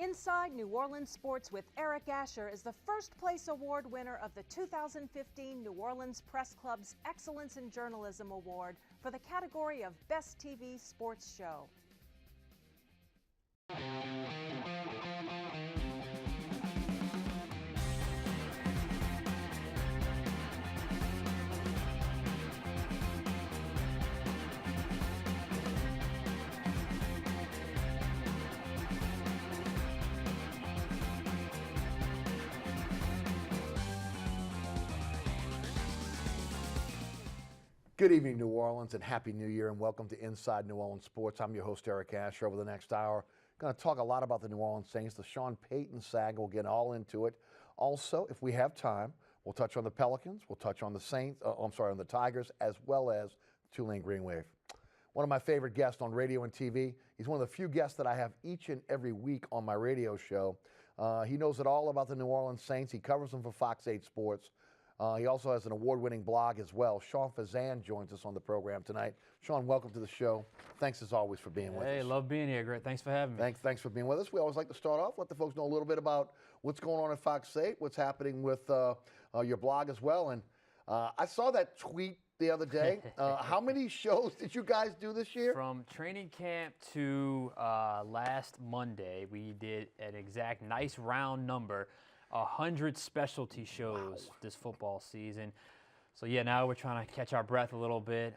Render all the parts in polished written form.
Inside New Orleans Sports with Eric Asher is the first place award winner of the 2015 New Orleans Press Club's Excellence in Journalism Award for the category of Best TV Sports Show. Good evening, New Orleans, and Happy New Year, and welcome to Inside New Orleans Sports. I'm your host, Eric Asher. Over the next hour, going to talk a lot about the New Orleans Saints, the Sean Payton saga. We'll get all into it. Also, if we have time, we'll touch on the Pelicans, we'll touch on the Saints, on the Tigers, as well as Tulane Green Wave. One of my favorite guests on radio and TV. He's one of the few guests that I have each and every week on my radio show. He knows it all about the New Orleans Saints. He covers them for Fox 8 Sports. He also has an award-winning blog as well. Sean Fazende joins us on the program tonight. Sean, welcome to the show. Thanks as always for being with us. Hey, love being here. Great. Thanks for having me. Thanks for being with us. We always like to start off, let the folks know a little bit about what's going on at Fox 8, what's happening with your blog as well. And I saw that tweet the other day. How many shows did you guys do this year? From training camp to last Monday, we did an exact nice round number. 100 specialty shows this football season. So yeah, now we're trying to catch our breath a little bit,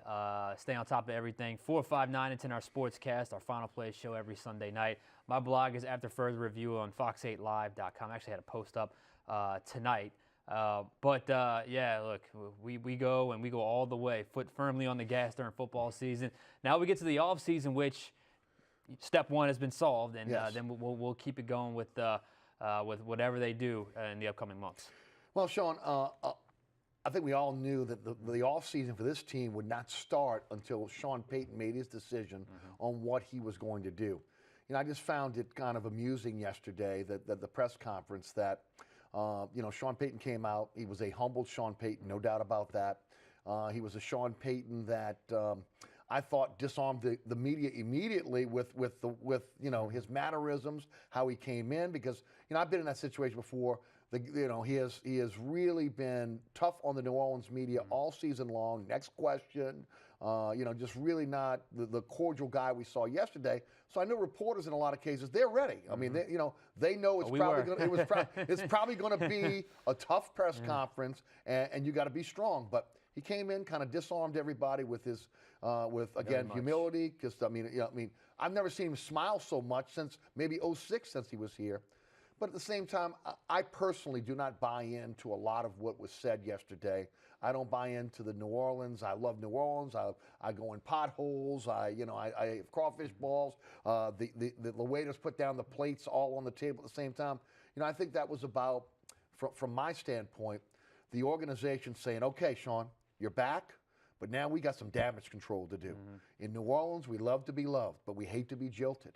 stay on top of everything. 4, 5, 9, and 10 our sportscast, our Final Play show every Sunday night. My blog is After Further Review on fox8live.com. I actually had a post up tonight. Yeah, look, we go all the way, foot firmly on the gas during football season. Now we get to the off season, which step one has been solved, and Yes. then we'll keep it going with whatever they do in the upcoming months. Well, Sean, I think we all knew that the offseason for this team would not start until Sean Payton made his decision on what he was going to do. You know, I just found it kind of amusing yesterday that the press conference that, Sean Payton came out. He was a humbled Sean Payton, no doubt about that. He was a Sean Payton that I thought disarmed the media immediately with his mannerisms, how he came in, because I've been in that situation before. He has really been tough on the New Orleans media all season long. Next question, just really not the cordial guy we saw yesterday. So I know reporters in a lot of cases, they're ready. I mean, they know it's probably going to be a tough press conference, and you got to be strong. But he came in, kind of disarmed everybody with his, humility. Because I've never seen him smile so much since maybe '06, since he was here. But at the same time, I personally do not buy into a lot of what was said yesterday. I don't buy into the New Orleans. I love New Orleans. I go in potholes. I have crawfish balls. The waiters put down the plates all on the table at the same time. I think that was about, from my standpoint, the organization saying, okay, Sean, you're back, but now we got some damage control to do. In New Orleans, we love to be loved, but we hate to be jilted.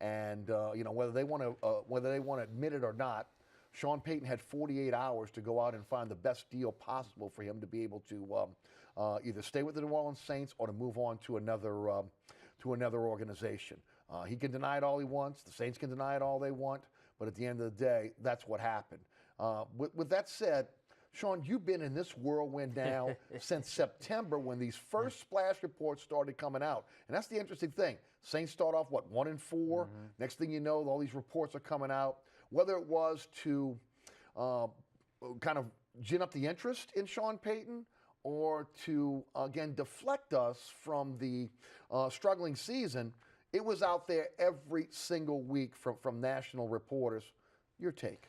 And whether they want to admit it or not, Sean Payton had 48 hours to go out and find the best deal possible for him to be able to either stay with the New Orleans Saints or to move on to another organization. He can deny it all he wants. The Saints can deny it all they want. But at the end of the day, that's what happened. With that said, Sean, you've been in this whirlwind now since September, when these first splash reports started coming out. And that's the interesting thing. Saints start off, 1-4? Next thing you know, all these reports are coming out. Whether it was to kind of gin up the interest in Sean Payton, or to, again, deflect us from the struggling season, it was out there every single week from national reporters. Your take?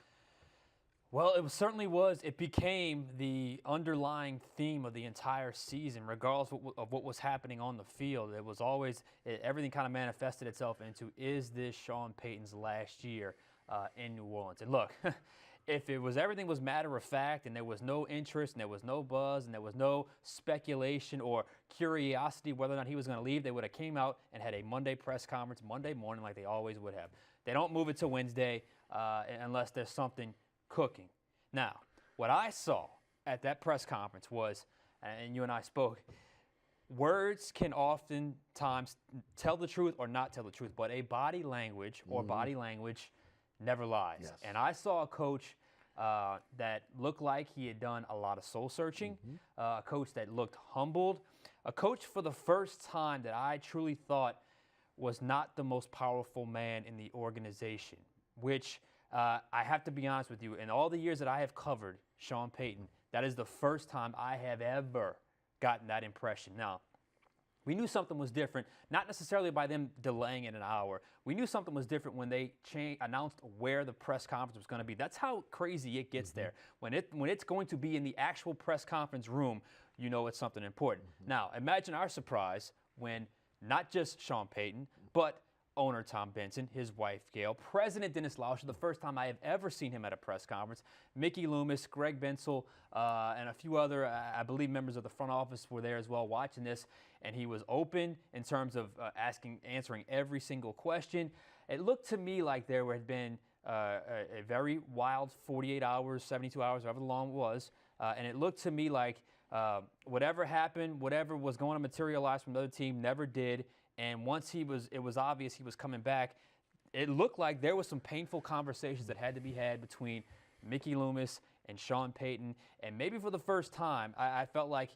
Well, it certainly was. It became the underlying theme of the entire season, regardless of what was happening on the field. It was always, everything kind of manifested itself into, is this Sean Payton's last year in New Orleans? And look, if everything was matter of fact, and there was no interest, and there was no buzz, and there was no speculation or curiosity whether or not he was going to leave, they would have came out and had a Monday press conference Monday morning like they always would have. They don't move it to Wednesday unless there's something cooking. Now, what I saw at that press conference was, and you and I spoke, words can oftentimes tell the truth or not tell the truth, but a body language or body language never lies. Yes. And I saw a coach that looked like he had done a lot of soul searching, a coach that looked humbled, a coach for the first time that I truly thought was not the most powerful man in the organization, which I have to be honest with you, in all the years that I have covered Sean Payton, that is the first time I have ever gotten that impression. Now, we knew something was different, not necessarily by them delaying it an hour. We knew something was different when they announced where the press conference was going to be. That's how crazy it gets there. When it's going to be in the actual press conference room, you know it's something important. Now, imagine our surprise when not just Sean Payton, but owner Tom Benson, his wife Gail, President Dennis Lauscher, the first time I have ever seen him at a press conference, Mickey Loomis, Greg Bensel, and a few other, I believe, members of the front office were there as well watching this, and he was open in terms of answering every single question. It looked to me like there had been a very wild 48 hours, 72 hours, however long it was, and it looked to me like whatever happened, whatever was going to materialize from the other team never did. And once it was obvious he was coming back, it looked like there was some painful conversations that had to be had between Mickey Loomis and Sean Payton. And maybe for the first time, I felt like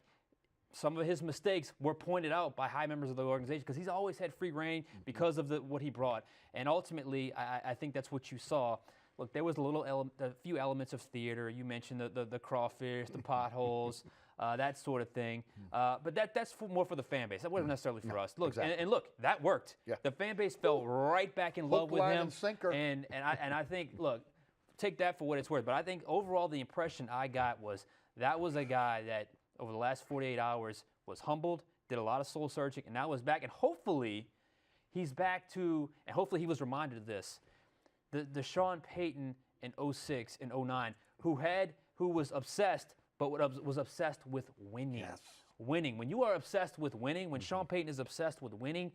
some of his mistakes were pointed out by high members of the organization because he's always had free reign because of what he brought. And ultimately, I think that's what you saw. Look, there was a few elements of theater. You mentioned the crawfish, the potholes, that sort of thing. But that's more for the fan base. That wasn't necessarily for us. Look, exactly. and look, that worked. Yeah. The fan base fell right back in love with line, him. and sinker. And I think, look, take that for what it's worth. But I think overall the impression I got was that was a guy that over the last 48 hours was humbled, did a lot of soul searching, and now is back. And hopefully he's back to, and hopefully he was reminded of this, the Sean Payton in 06 and 09 who was obsessed, but was obsessed with winning. Yes. Winning. When you are obsessed with winning, when Sean Payton is obsessed with winning,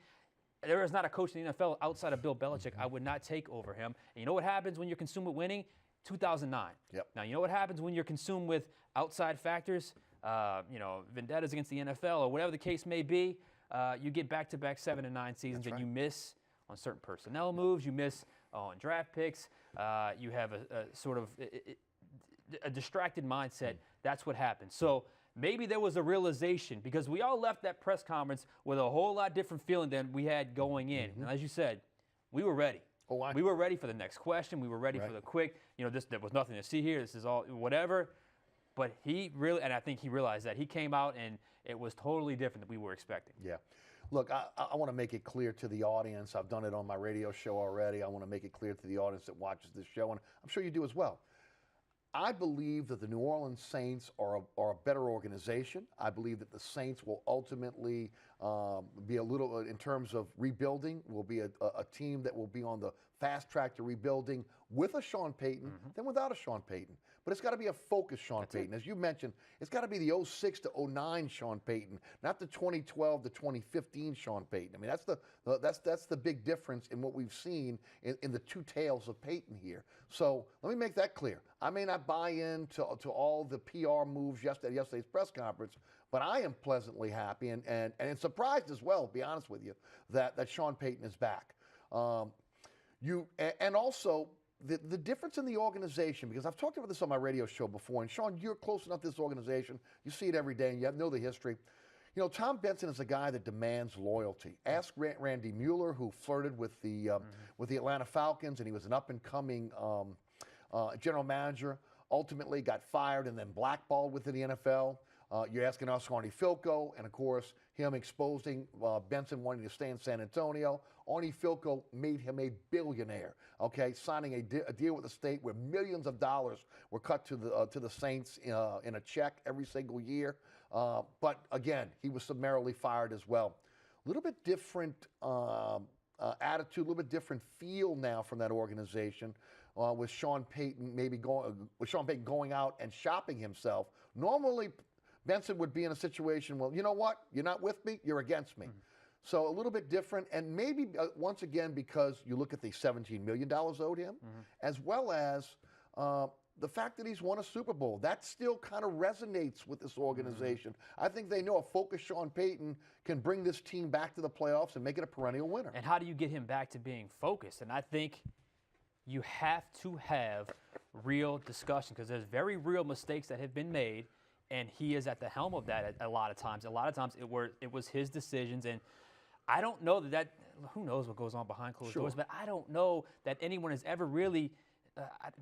there is not a coach in the NFL outside of Bill Belichick I would not take over him. And you know what happens when you're consumed with winning? 2009. Yep. Now, you know what happens when you're consumed with outside factors? Vendettas against the NFL or whatever the case may be. You get back-to-back 7 and 9 seasons, and you miss on certain personnel moves. You miss on draft picks. You have a sort of a distracted mindset. That's what happened. So maybe there was a realization because we all left that press conference with a whole lot different feeling than we had going in. And as you said, we were ready. We were ready for the next question. We were ready for the quick. There was nothing to see here. This is all whatever. But he really, and I think he realized that. He came out and it was totally different than we were expecting. Yeah. Look, I want to make it clear to the audience. I've done it on my radio show already. I want to make it clear to the audience that watches this show, and I'm sure you do as well. I believe that the New Orleans Saints are a better organization. I believe that the Saints will ultimately be a little, in terms of rebuilding, will be a team that will be on the fast track to rebuilding with a Sean Payton than without a Sean Payton. But it's got to be a focused Sean Payton. As you mentioned, it's got to be the 06 to 09 Sean Payton, not the 2012 to 2015 Sean Payton. I mean, that's the big difference in what we've seen in the two tales of Payton here. So let me make that clear. I may not buy into all the PR moves at yesterday's press conference, but I am pleasantly happy and surprised as well, to be honest with you, that Sean Payton is back. And also the difference in the organization, because I've talked about this on my radio show before, and Sean, you're close enough to this organization. You see it every day, and you know the history. Tom Benson is a guy that demands loyalty. Ask Randy Mueller, who flirted with the Atlanta Falcons, and he was an up-and-coming general manager, ultimately got fired and then blackballed within the NFL. You're asking us, Arnie Filco, and of course, him exposing Benson wanting to stay in San Antonio. Arnie Filco made him a billionaire, signing a deal with the state where millions of dollars were cut to the Saints in a check every single year. But again, he was summarily fired as well. A little bit different attitude, a little bit different feel now from that organization. With Sean Payton going out and shopping himself. Normally, Benson would be in a situation, well, you know what? You're not with me, you're against me. So a little bit different, and maybe once again because you look at the $17 million owed him, as well as the fact that he's won a Super Bowl. That still kind of resonates with this organization. I think they know a focused Sean Payton can bring this team back to the playoffs and make it a perennial winner. And how do you get him back to being focused? And I think you have to have real discussion because there's very real mistakes that have been made, and he is at the helm of that a lot of times. A lot of times it was his decisions, and I don't know that who knows what goes on behind closed doors, but I don't know that anyone has ever really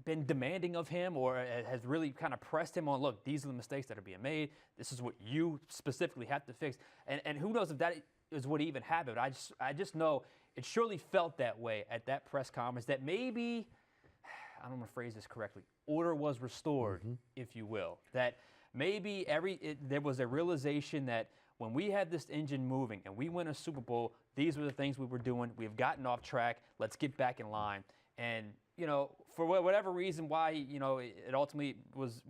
been demanding of him or has really kind of pressed him on, look, these are the mistakes that are being made. This is what you specifically have to fix. And who knows if that is what even happened. I just know it surely felt that way at that press conference that maybe, I don't want to phrase this correctly, order was restored, if you will. That maybe there was a realization that when we had this engine moving and we win a Super Bowl, these were the things we were doing. We've gotten off track. Let's get back in line. And, for whatever reason why, it ultimately was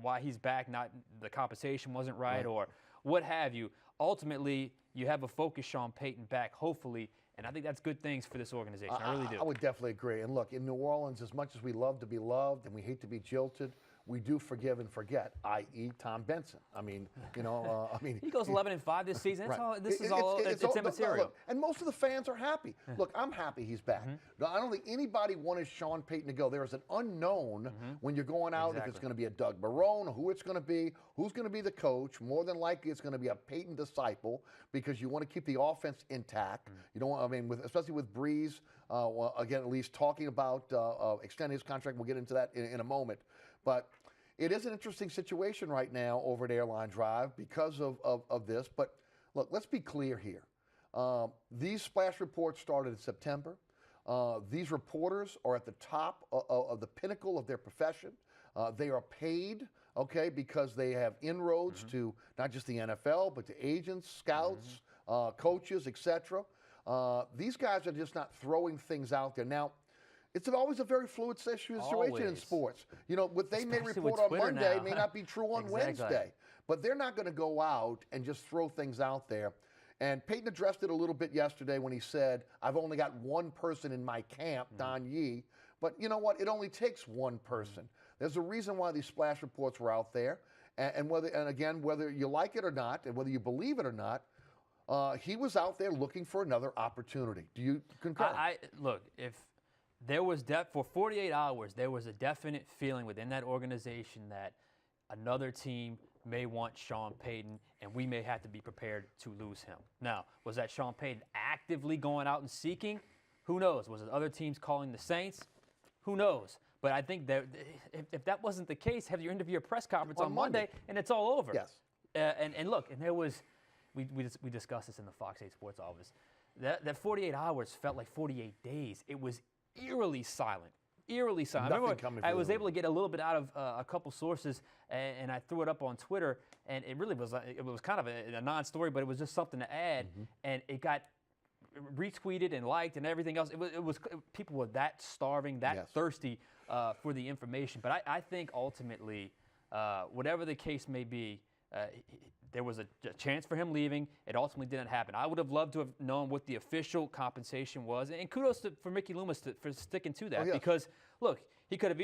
why he's back, not the compensation wasn't right or what have you. Ultimately, you have a focused Sean Payton back, hopefully, and I think that's good things for this organization. I really do. I would definitely agree. And look, in New Orleans, as much as we love to be loved and we hate to be jilted, we do forgive and forget, i.e. Tom Benson. I mean, he goes 11-5 this season. That's all. This is all. It's immaterial. Look, and most of the fans are happy. Look, I'm happy he's back. No, I don't think anybody wanted Sean Payton to go. There is an unknown when you're going out if it's going to be a Doug Marrone, who it's going to be, who's going to be the coach. More than likely, it's going to be a Payton disciple because you want to keep the offense intact. You don't. Especially with Breeze. Again, at least talking about extending his contract. We'll get into that in a moment. But it is an interesting situation right now over at Airline Drive because of this. But look, let's be clear here. These splash reports started in September. These reporters are at the top of the pinnacle of their profession. They are paid, because they have inroads to not just the NFL, but to agents, scouts, coaches, etc. These guys are just not throwing things out there. Now, it's always a very fluid situation in sports. What they may report on Monday may not be true on Wednesday. But they're not going to go out and just throw things out there. And Payton addressed it a little bit yesterday when he said, I've only got one person in my camp, Don Yee. But you know what? It only takes one person. There's a reason why these splash reports were out there. And whether you like it or not, and whether you believe it or not, he was out there looking for another opportunity. Do you concur? Look, if there was for 48 hours, there was a definite feeling within that organization that another team may want Sean Payton, and we may have to be prepared to lose him. Now, was that Sean Payton actively going out and seeking? Who knows? Was it other teams calling the Saints? Who knows? But I think that if that wasn't the case, have your interview or press conference on Monday, and it's all over. Yes. And look, and there was, we discussed this in the Fox 8 Sports office. That 48 hours felt like 48 days. It was eerily silent. I was able to get a little bit out of a couple sources, and I threw it up on Twitter, and it was kind of a non-story, but it was just something to add, and it got retweeted and liked and everything else. It was people were that starving, that thirsty for the information. But I think ultimately, whatever the case may be, there was a chance for him leaving. It ultimately didn't happen. I would have loved to have known what the official compensation was, and kudos for Mickey Loomis for sticking to that. Because look, he could have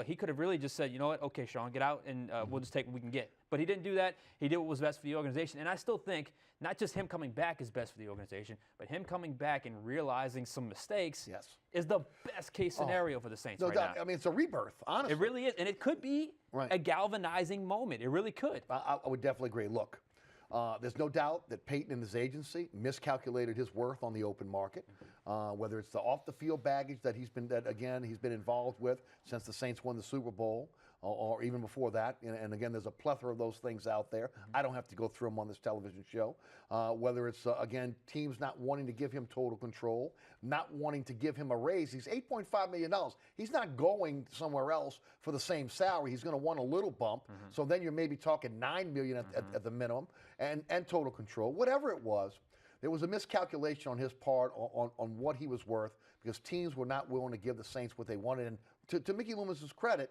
he could have really just said, you know what, okay, Sean, get out, and we'll just take what we can get. But he didn't do that. He did what was best for the organization, and I still think not just him coming back is best for the organization, but him coming back and realizing some mistakes is the best case scenario for the Saints right now. I mean, it's a rebirth, honestly. It really is, and it could be a galvanizing moment. It really could. I would definitely agree. Look, there's no doubt that Payton and his agency miscalculated his worth on the open market, whether it's the off-the-field baggage that he's been involved with since the Saints won the Super Bowl, or even before that. And again, there's a plethora of those things out there. I don't have to go through them on this television show. Whether it's, again, teams not wanting to give him total control, not wanting to give him a raise. He's $8.5 million. He's not going somewhere else for the same salary. He's going to want a little bump. So then you're maybe talking $9 million at the minimum, and total control. Whatever it was, there was a miscalculation on his part on what he was worth, because teams were not willing to give the Saints what they wanted. And to Mickey Loomis's credit,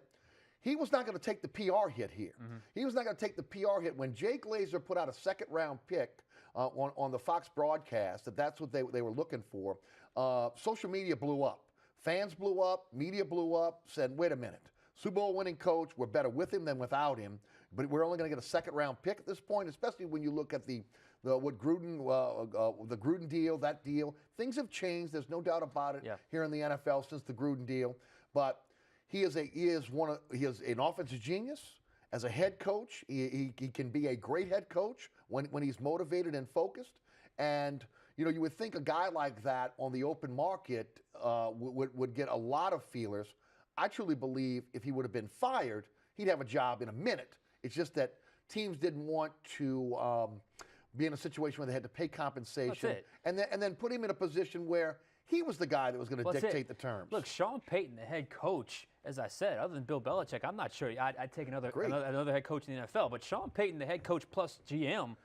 he was not going to take the PR hit here. He was not going to take the PR hit. When Jay Glazer put out a second-round pick on the Fox broadcast, that's what they were looking for, social media blew up. Fans blew up. Media blew up, said, wait a minute. Super Bowl winning coach, we're better with him than without him, but we're only going to get a second-round pick at this point, especially when you look at the what Gruden, the Gruden deal, that deal, things have changed. There's no doubt about it here in the NFL since the Gruden deal. But he is an offensive genius. As a head coach, he can be a great head coach when he's motivated and focused. And you would think a guy like that on the open market would get a lot of feelers. I truly believe if he would have been fired, he'd have a job in a minute. It's just that teams didn't want to be in a situation where they had to pay compensation and then put him in a position where he was the guy that was going to dictate the terms. Look, Sean Payton, the head coach, as I said, other than Bill Belichick, I'm not sure I'd take another head coach in the NFL. But Sean Payton, the head coach plus GM,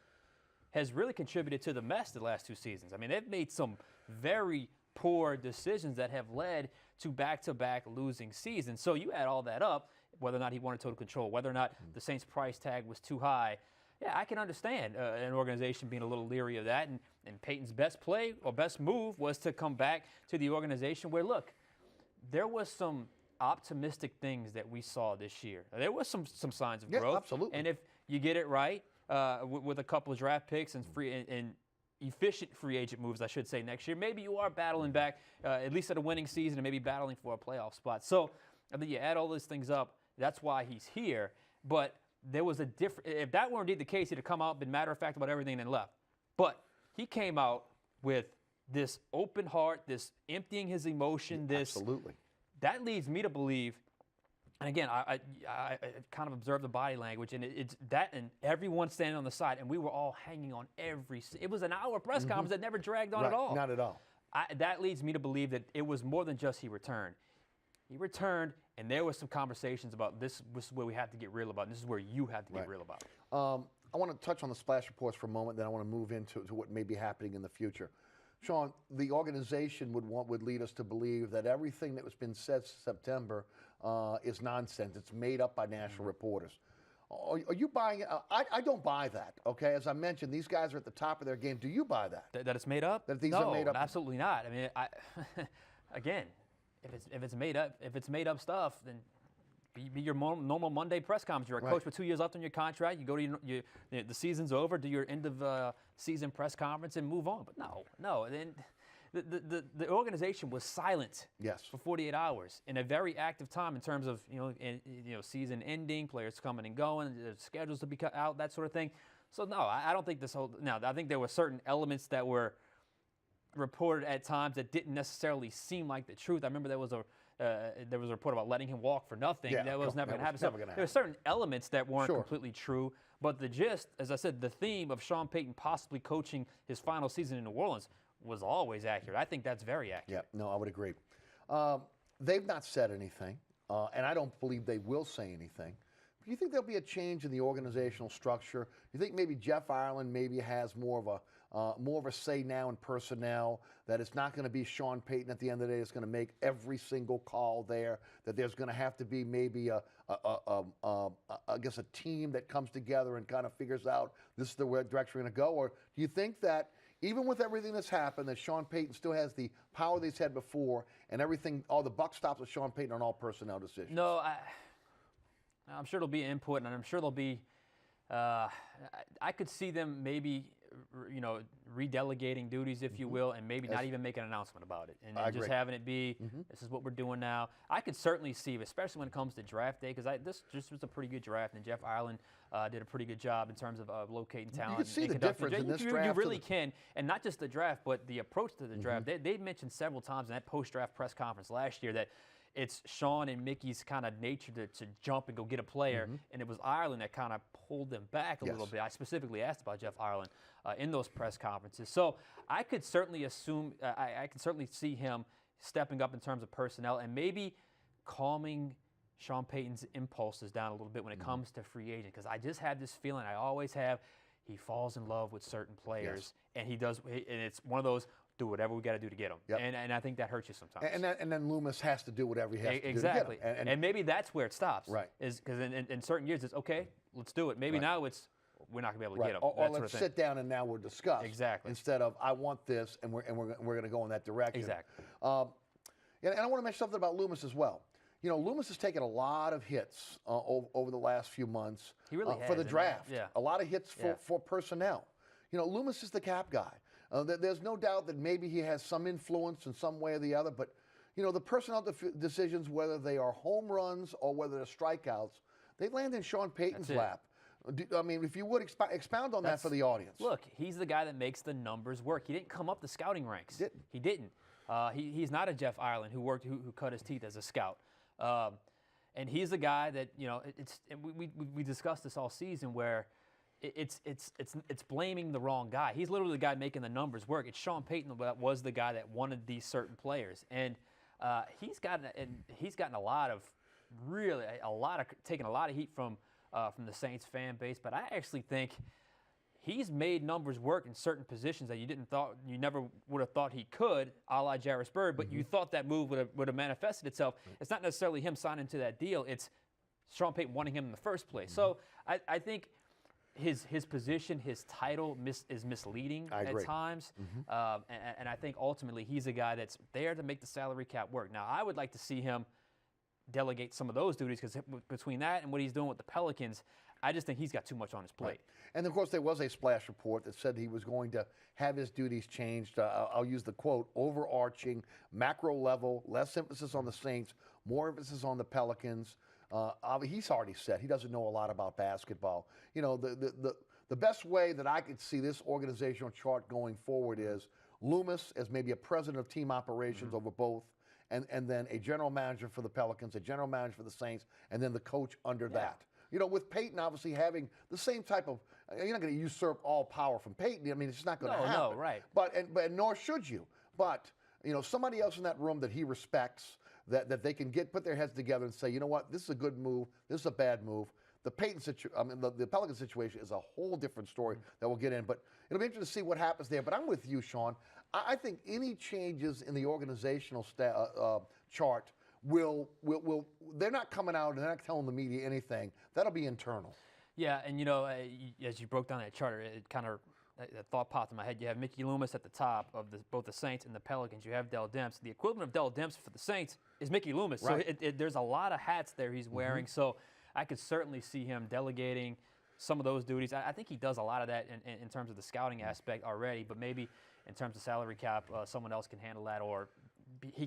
has really contributed to the mess the last 2 seasons. I mean, they've made some very poor decisions that have led to back-to-back losing seasons. So you add all that up, whether or not he wanted total control, whether or not the Saints' price tag was too high. Yeah, I can understand an organization being a little leery of that. And Peyton's best play or best move was to come back to the organization where, look, there was some optimistic things that we saw this year. There was some signs of growth. Absolutely. And if you get it right with a couple of draft picks and efficient free agent moves, I should say, next year, maybe you are battling back at least at a winning season and maybe battling for a playoff spot. So I think you add all those things up. That's why he's here. But there was a different. If that were indeed the case, he'd have come out, been matter of fact about everything, and then left. But he came out with this open heart, this emptying his emotion. Absolutely. That leads me to believe. And again, I kind of observed the body language, and it's that, and everyone standing on the side, and we were all hanging on every. It was an hour press conference that never dragged on at all. Not at all. That leads me to believe that it was more than just he returned. He returned, and there was some conversations about this is where we have to get real about, and this is where you have to get real about. I want to touch on the splash reports for a moment, then I want to move into what may be happening in the future. Sean, the organization would lead us to believe that everything that was been said September is nonsense. It's made up by national reporters. Are you buying it? I don't buy that, okay? As I mentioned, these guys are at the top of their game. Do you buy that? That it's made up? That these are made up? Absolutely not. I mean, again, if it's made up stuff, then be your normal Monday press conference. You're a coach with 2 years left on your contract. You go to the season's over. Do your end of season press conference and move on. But no. Then the organization was silent for 48 hours in a very active time in terms of season ending, players coming and going, schedules to be cut out, that sort of thing. So no, I don't think this whole. Now I think there were certain elements that were reported at times that didn't necessarily seem like the truth. I remember there was a report about letting him walk for nothing. That was never going to happen. So there were certain elements that weren't completely true, but the gist, as I said, the theme of Sean Payton possibly coaching his final season in New Orleans was always accurate. I think that's very accurate. Yeah, no, I would agree. They've not said anything, and I don't believe they will say anything. Do you think there'll be a change in the organizational structure? You think maybe Jeff Ireland maybe has more of a say now in personnel, that it's not going to be Sean Payton at the end of the day that's going to make every single call there, that there's going to have to be maybe I guess a team that comes together and kind of figures out this is the direction we're going to go? Or do you think that even with everything that's happened, that Sean Payton still has the power that he's had before, and everything, all the buck stops with Sean Payton on all personnel decisions? No, I'm sure there'll be input, and I'm sure there'll be. I could see them maybe, redelegating duties, if you will, and maybe not even make an announcement about it, and just having it be, this is what we're doing now. I could certainly see, especially when it comes to draft day, because this was a pretty good draft, and Jeff Ireland did a pretty good job in terms of locating talent. You can see the difference in this draft. You really can, and not just the draft, but the approach to the draft. They mentioned several times in that post-draft press conference last year that it's Sean and Mickey's kind of nature to jump and go get a player, and it was Ireland that kind of pulled them back a little bit. I specifically asked about Jeff Ireland in those press conferences. So I could certainly assume, I can certainly see him stepping up in terms of personnel and maybe calming Sean Payton's impulses down a little bit when it comes to free agent, because I just have this feeling, I always have, he falls in love with certain players, and he does, and it's one of those, do whatever we got to do to get him. And I think that hurts you sometimes. And then Loomis has to do whatever he has to do exactly. to get him. And maybe that's where it stops. Right. Is because in certain years it's okay, let's do it. Maybe now it's we're not going to be able to get him. Or let's sit down and now we'll discuss. Exactly. Instead of I want this and we're going to go in that direction. Exactly. And I want to mention something about Loomis as well. Loomis has taken a lot of hits over the last few months. He really has, for the draft. Yeah. A lot of hits for personnel. Loomis is the cap guy. There's no doubt that maybe he has some influence in some way or the other, but the personnel decisions, whether they are home runs or whether they're strikeouts, they land in Sean Payton's lap. I mean, if you would expound on that for the audience. Look, he's the guy that makes the numbers work. He didn't come up the scouting ranks. He didn't. He's not a Jeff Ireland who cut his teeth as a scout. And he's the guy that we discussed this all season where it's blaming the wrong guy. He's literally the guy making the numbers work. It's Sean Payton that was the guy that wanted these certain players, and he's gotten taken a lot of heat from the Saints fan base. But I actually think he's made numbers work in certain positions that you never would have thought he could, a la Jairus Byrd, but you thought that move would have manifested itself. It's not necessarily him signing to that deal. It's Sean Payton wanting him in the first place. So I think his position, his title is misleading at times. And I think ultimately he's a guy that's there to make the salary cap work. Now, I would like to see him delegate some of those duties, because between that and what he's doing with the Pelicans, I just think he's got too much on his plate. Right. And, of course, there was a splash report that said he was going to have his duties changed. I'll use the quote, overarching, macro level, less emphasis on the Saints, more emphasis on the Pelicans. He's already said he doesn't know a lot about basketball. The best way that I could see this organizational chart going forward is Loomis as maybe a president of team operations over both, and then a general manager for the Pelicans, a general manager for the Saints, and then the coach under that. With Payton obviously having the same type of, you're not going to usurp all power from Payton. I mean, it's just not going to happen. No, right. But nor should you. But somebody else in that room that he respects, that they can put their heads together and say, you know what, this is a good move, this is a bad move. The the Pelican situation is a whole different story that we'll get in. But it'll be interesting to see what happens there. But I'm with you, Sean. I think any changes in the organizational chart they're not coming out and they're not telling the media anything. That'll be internal. Yeah, and as you broke down that chart, it kind of that thought popped in my head. You have Mickey Loomis at the top of both the Saints and the Pelicans. You have Dell Demps. The equivalent of Dell Demps for the Saints is Mickey Loomis. Right. So there's a lot of hats there he's wearing. So I could certainly see him delegating some of those duties. I think he does a lot of that in terms of the scouting aspect already, but maybe in terms of salary cap, someone else can handle that, or he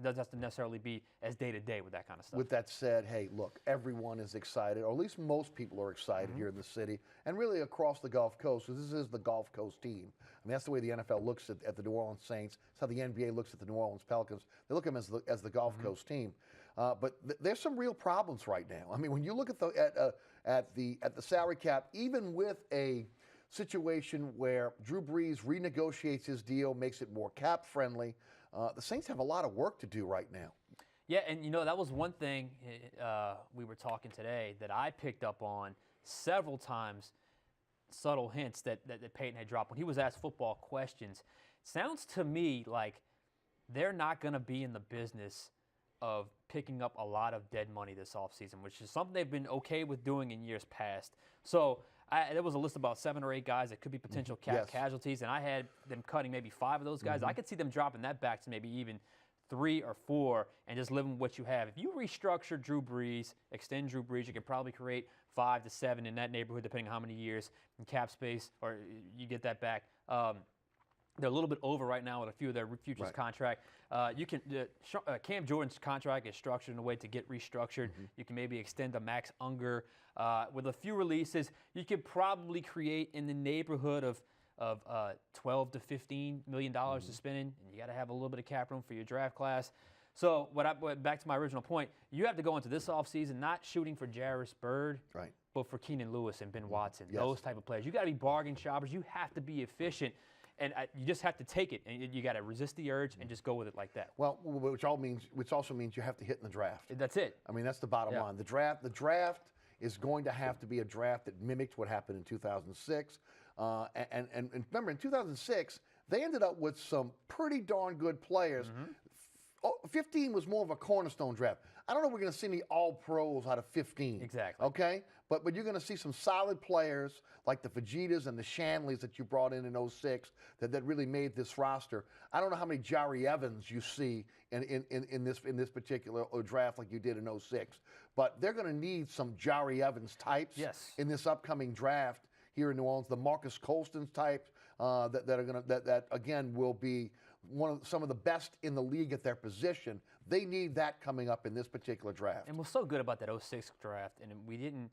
doesn't have to necessarily be as day-to-day with that kind of stuff. With that said, hey, look, everyone is excited, or at least most people are excited here in the city, and really across the Gulf Coast, because this is the Gulf Coast team. I mean, that's the way the NFL looks at the New Orleans Saints. It's how the NBA looks at the New Orleans Pelicans. They look at them as the Gulf Coast team. But there's some real problems right now. I mean, when you look at the salary cap, even with a situation where Drew Brees renegotiates his deal, makes it more cap friendly, the Saints have a lot of work to do right now. Yeah, and that was one thing we were talking today that I picked up on several times, subtle hints that Payton had dropped when he was asked football questions. Sounds to me like they're not going to be in the business of picking up a lot of dead money this offseason, which is something they've been okay with doing in years past. So there was a list of about 7 or 8 guys that could be potential casualties, and I had them cutting maybe 5 of those guys. I could see them dropping that back to maybe even 3 or 4 and just living with what you have. If you restructure Drew Brees, extend Drew Brees, you could probably create 5 to 7 in that neighborhood, depending on how many years in cap space, or you get that back. They're a little bit over right now with a few of their futures contract. Cam Jordan's contract is structured in a way to get restructured. You can maybe extend a Max Unger. With a few releases, you could probably create in the neighborhood of $12 to $15 million to spend in, and you got to have a little bit of cap room for your draft class. So back to my original point, you have to go into this offseason not shooting for Jairus Byrd, but for Keenan Lewis and Ben Watson, those type of players. You got to be bargain shoppers. You have to be efficient. And you just have to take it, and you got to resist the urge and just go with it like that. Well, which also means you have to hit in the draft. That's it. I mean, that's the bottom line. The draft is going to have to be a draft that mimicked what happened in 2006. And remember, in 2006, they ended up with some pretty darn good players. 15 was more of a cornerstone draft. I don't know if we're going to see any all-pros out of 15. Exactly. Okay? But you're going to see some solid players like the Fajitas and the Shanleys that you brought in 06 that really made this roster. I don't know how many Jari Evans you see in this particular draft like you did in 06. But they're going to need some Jari Evans types in this upcoming draft. here in New Orleans, the Marcus Colston types that again will be some of the best in the league at their position. They need that coming up in this particular draft. And what's so good about that 06 draft, and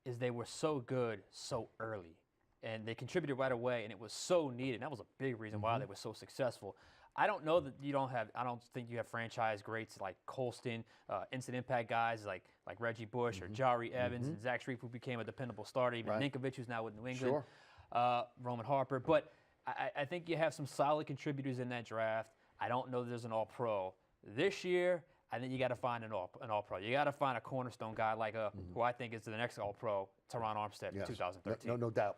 is they were so good so early. And they contributed right away, and it was so needed. And that was a big reason why they were so successful. I don't know that I don't think you have franchise greats like Colston, instant impact guys like Reggie Bush or Jari Evans and Zach Strief, who became a dependable starter, even Ninkovich, who's now with New England, Roman Harper. But I think you have some solid contributors in that draft. I don't know that there's an all-pro. This year, I think you got to find an all-pro. You got to find a cornerstone guy like who I think is the next all-pro, Teron Armstead in 2013. No doubt.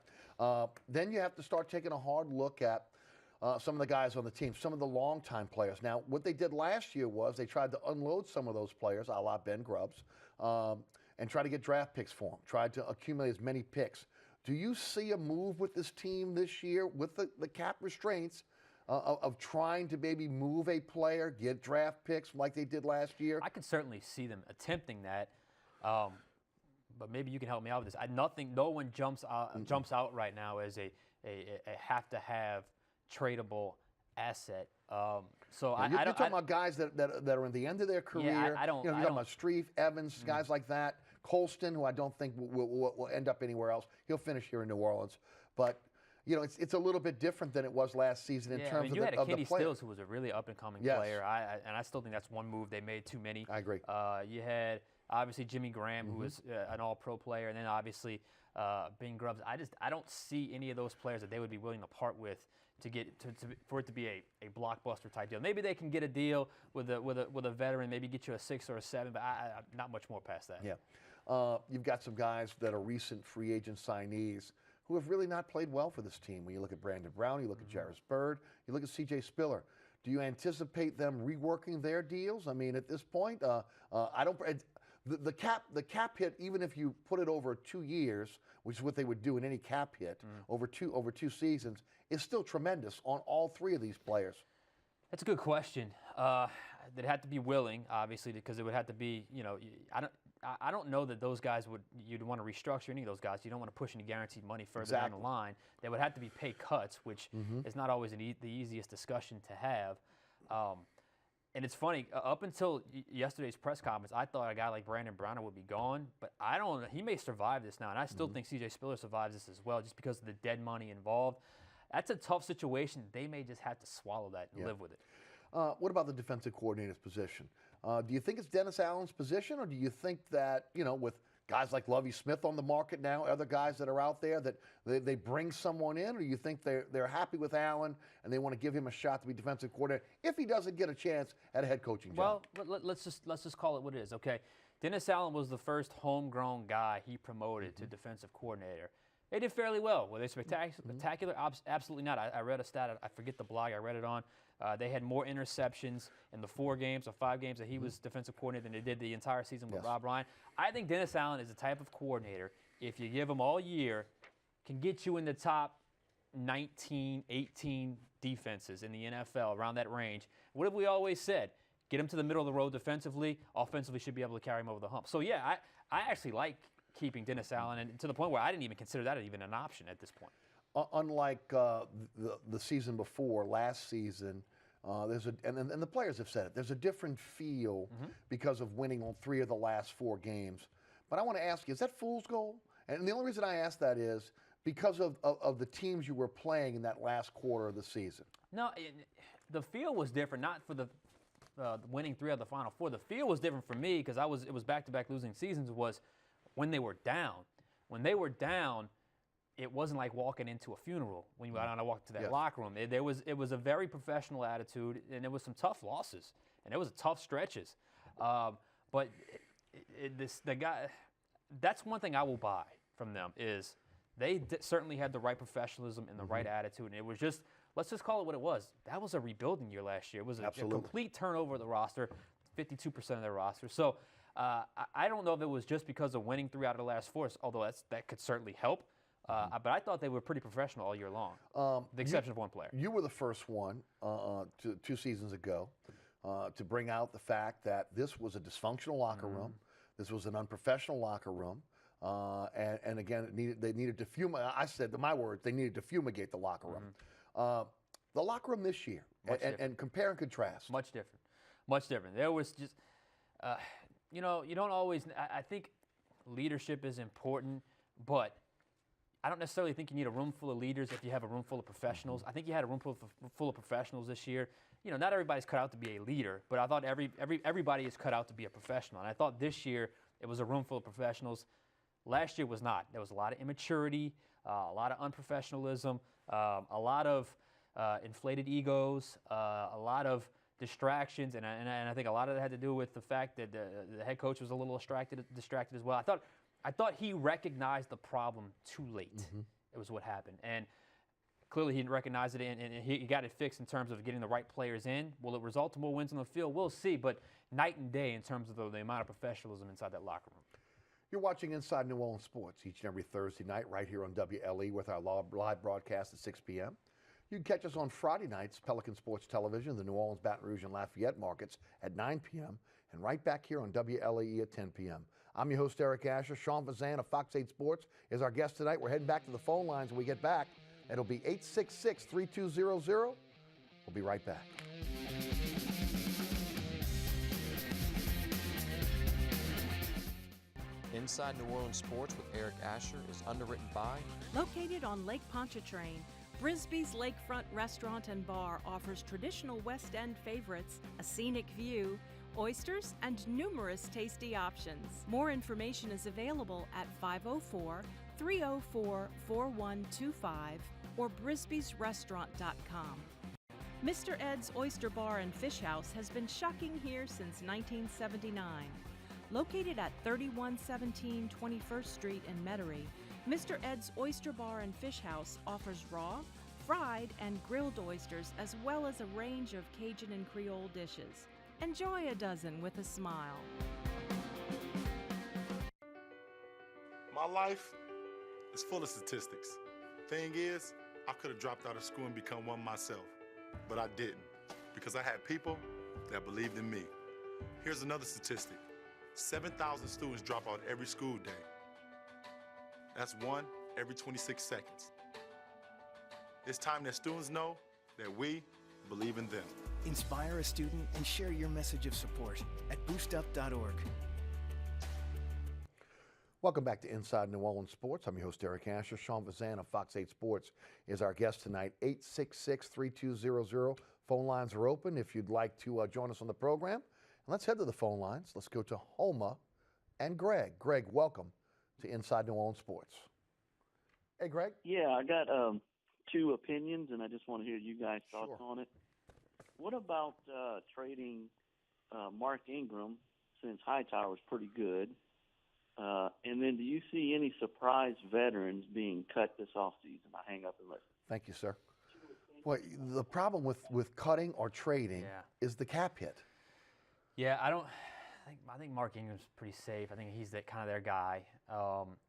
Then you have to start taking a hard look at some of the guys on the team, some of the longtime players. Now, what they did last year was they tried to unload some of those players, a la Ben Grubbs, and try to get draft picks for them, tried to accumulate as many picks. Do you see a move with this team this year with the cap restraints of trying to maybe move a player, get draft picks like they did last year? I could certainly see them attempting that, but maybe you can help me out with this. No one jumps out right now as a have-to-have tradable asset. So you're talking about guys that are in the end of their career. Yeah, I don't. You're talking about Strief, Evans, guys like that. Colston, who I don't think will end up anywhere else. He'll finish here in New Orleans, but. It's a little bit different than it was last season in terms of the you had player. Kenny Stills, who was a really up-and-coming player, and I still think that's one move they made too many. I agree. You had obviously Jimmy Graham, who was an All-Pro player, and then obviously Ben Grubbs. I don't see any of those players that they would be willing to part with for it to be a blockbuster type deal. Maybe they can get a deal with a veteran, maybe get you a 6 or a 7, but I'm not much more past that. Yeah, you've got some guys that are recent free agent signees who have really not played well for this team. When you look at Brandon Brown, you look at Jarris Bird, you look at C.J. Spiller. Do you anticipate them reworking their deals? I mean, at this point, I don't. The cap hit, even if you put it over 2 years, which is what they would do in any cap hit over two seasons, is still tremendous on all three of these players. That's a good question. They'd have to be willing, obviously, because it would have to be. I don't know that those guys you'd want to restructure any of those guys. You don't want to push any guaranteed money further down the line. There would have to be pay cuts, which is not always the easiest discussion to have. And it's funny, up until yesterday's press conference, I thought a guy like Brandon Browner would be gone, but I don't know. He may survive this now, and I still think C.J. Spiller survives this as well, just because of the dead money involved. That's a tough situation. They may just have to swallow that and live with it. What about the defensive coordinator's position? Do you think it's Dennis Allen's position, or do you think that, with guys like Lovie Smith on the market now, other guys that are out there, that they bring someone in, or do you think they're happy with Allen and they want to give him a shot to be defensive coordinator if he doesn't get a chance at a head coaching job? Well, let's just call it what it is, okay? Dennis Allen was the first homegrown guy he promoted to defensive coordinator. They did fairly well. Were they spectacular? Absolutely not. I read a stat. I forget the blog I read it on. They had more interceptions in the 4 games or 5 games that he was defensive coordinator than they did the entire season with Rob Ryan. I think Dennis Allen is the type of coordinator, if you give him all year, can get you in the top 19, 18 defenses in the NFL, around that range. What have we always said? Get him to the middle of the road defensively. Offensively, should be able to carry him over the hump. So, yeah, I actually like keeping Dennis Allen, and to the point where I didn't even consider that even an option at this point. Unlike the season before, last season, and the players have said it, there's a different feel because of winning on 3 of the last 4 games. But I want to ask you, is that fool's gold? And the only reason I ask that is because of the teams you were playing in that last quarter of the season. No, the feel was different, not for the winning 3 of the Final 4. The feel was different for me because it was back-to-back losing seasons, was when they were down. When they were down, it wasn't like walking into a funeral when you went out and walked to that locker room. It was a very professional attitude, and there was some tough losses, and there was tough stretches. But the guy, that's one thing I will buy from them is they certainly had the right professionalism and the right attitude, and it was just, let's just call it what it was. That was a rebuilding year last year. It was a complete turnover of the roster, 52% of their roster. So I don't know if it was just because of winning 3 out of the last 4, although that could certainly help. But I thought they were pretty professional all year long, with the exception of one player. You were the first one 2 seasons ago to bring out the fact that this was a dysfunctional locker room. This was an unprofessional locker room. And again, they needed to fumigate. I said, my words, they needed to fumigate the locker room. The locker room this year, and compare and contrast. Much different. Much different. There was just, you don't always, I think leadership is important, but I don't necessarily think you need a room full of leaders if you have a room full of professionals. I think you had a room full of professionals this year. Not everybody's cut out to be a leader, but I thought everybody is cut out to be a professional. And I thought this year it was a room full of professionals. Last year was not. There was a lot of immaturity, a lot of unprofessionalism, a lot of inflated egos, a lot of distractions, and I think a lot of that had to do with the fact that the head coach was a little distracted as well. I thought he recognized the problem too late. It was what happened, and clearly he didn't recognize it, and he got it fixed in terms of getting the right players in. Will it result in more wins on the field? We'll see, but night and day in terms of the amount of professionalism inside that locker room. You're watching Inside New Orleans Sports each and every Thursday night right here on WLE with our live broadcast at 6 p.m. You can catch us on Friday nights, Pelican Sports Television, the New Orleans, Baton Rouge, and Lafayette markets at 9 p.m. and right back here on WLAE at 10 p.m. I'm your host, Eric Asher. Sean Fazende of Fox 8 Sports is our guest tonight. We're heading back to the phone lines when we get back. It'll be 866-3200. We'll be right back. Inside New Orleans Sports with Eric Asher is underwritten by... Located on Lake Pontchartrain, Brisbee's Lakefront Restaurant and Bar offers traditional West End favorites, a scenic view, oysters, and numerous tasty options. More information is available at 504-304-4125 or brisbeesrestaurant.com. Mr. Ed's Oyster Bar and Fish House has been shucking here since 1979. Located at 3117 21st Street in Metairie, Mr. Ed's Oyster Bar and Fish House offers raw, fried, and grilled oysters as well as a range of Cajun and Creole dishes. Enjoy a dozen with a smile. My life is full of statistics. Thing is, I could have dropped out of school and become one myself, but I didn't because I had people that believed in me. Here's another statistic. 7,000 students drop out every school day. That's one every 26 seconds. It's time that students know that we believe in them. Inspire a student and share your message of support at boostup.org. Welcome back to Inside New Orleans Sports. I'm your host, Eric Asher. Sean Fazende of Fox 8 Sports is our guest tonight. 866-3200. Phone lines are open if you'd like to join us on the program. And let's head to the phone lines. Let's go to Homa and Greg. Greg, welcome to Inside New Orleans Sports. Hey, Greg. Yeah, I got two opinions, and I just want to hear you guys' thoughts on it. What about trading Mark Ingram, since Hightower's pretty good? And then do you see any surprise veterans being cut this offseason? I hang up and listen. Thank you, sir. Well, the problem with cutting or trading is the cap hit. Yeah, I think Mark Ingram's pretty safe. I think he's kind of their guy.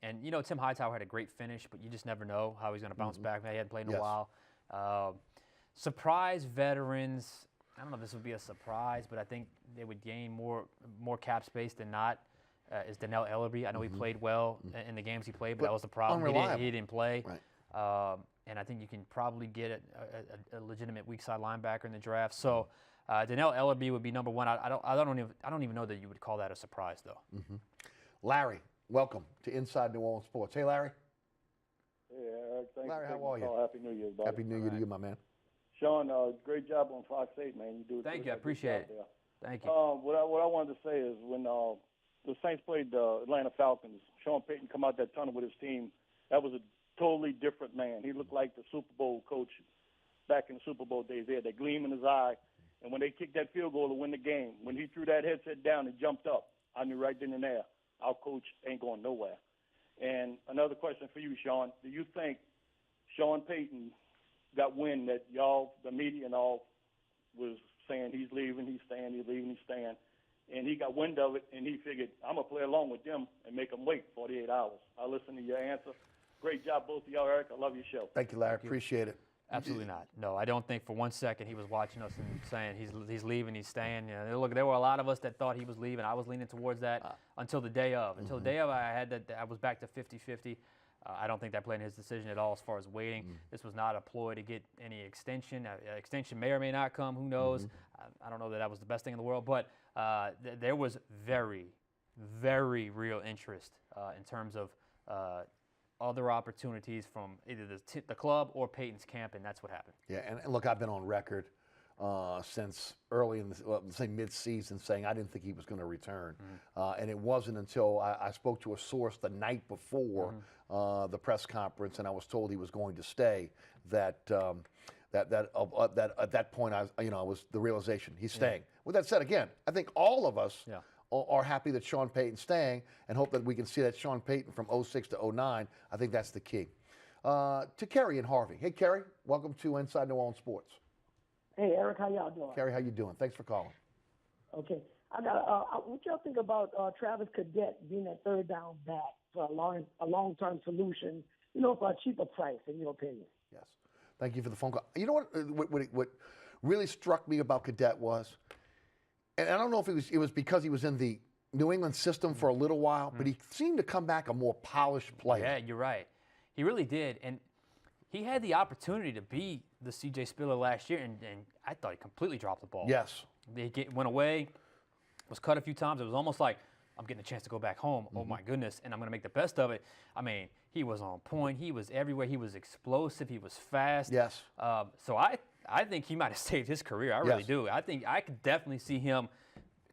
And Tim Hightower had a great finish, but you just never know how he's going to bounce back. He hadn't played in a while. Surprise veterans. I don't know if this would be a surprise, but I think they would gain more cap space than not. Is Donnell Ellerbe. I know he played well in the games he played, but that was the problem. He didn't play. Right. And I think you can probably get a legitimate weak side linebacker in the draft. So Donnell Ellerbe would be number one. I don't even know that you would call that a surprise, though. Larry, welcome to Inside New Orleans Sports. Hey, Larry. Hey, Eric. Thanks Larry, for how are you? Happy New Year, buddy. Happy New Year to you, my man. Sean, great job on Fox 8, man. You do it. Thank you. I appreciate it. Thank you. What I wanted to say is when the Saints played the Atlanta Falcons, Sean Payton come out that tunnel with his team. That was a totally different man. He looked like the Super Bowl coach back in the Super Bowl days. He had that gleam in his eye. And when they kicked that field goal to win the game, when he threw that headset down and jumped up, I knew right then and there, our coach ain't going nowhere. And another question for you, Sean. Do you think Sean Payton got wind that y'all, the media and all, was saying he's leaving, he's staying, he's leaving, he's staying, and he got wind of it, and he figured, I'm going to play along with them and make them wait 48 hours. I'll listen to your answer. Great job, both of y'all, Eric. I love your show. Thank you, Larry. Appreciate it. Absolutely not. No, I don't think for 1 second he was watching us and saying he's leaving, he's staying. You know, look, there were a lot of us that thought he was leaving. I was leaning towards that until the day of. Until the day of, I was back to 50-50. I don't think that played in his decision at all as far as waiting. This was not a ploy to get any extension. Extension may or may not come. Who knows? I don't know that was the best thing in the world, but there was very, very real interest in terms of other opportunities from either the club or Peyton's camp, and that's what happened. Yeah, and look, I've been on record since early in the mid-season saying I didn't think he was going to return, and it wasn't until I spoke to a source the night before the press conference, and I was told he was going to stay. That at that point, I was the realization he's staying. With that said, again, I think all of us. Are happy that Sean Payton's staying and hope that we can see that Sean Payton from 06 to 09. I think that's the key. To Kerry and Harvey. Hey, Kerry, welcome to Inside New Orleans Sports. Hey, Eric, how y'all doing? Kerry, how you doing? Thanks for calling. Okay. I got what y'all think about Travis Cadet being a third down back for a long-term solution, for a cheaper price, in your opinion? Yes. Thank you for the phone call. You know what really struck me about Cadet was, and I don't know if it was because he was in the New England system for a little while, but he seemed to come back a more polished player. Yeah, you're right. He really did. And he had the opportunity to be the C.J. Spiller last year, and I thought he completely dropped the ball. Yes. Went away, was cut a few times. It was almost like, I'm getting a chance to go back home. Oh, my goodness, and I'm going to make the best of it. I mean, he was on point. He was everywhere. He was explosive. He was fast. Yes. So I think he might have saved his career. I really do. I think I could definitely see him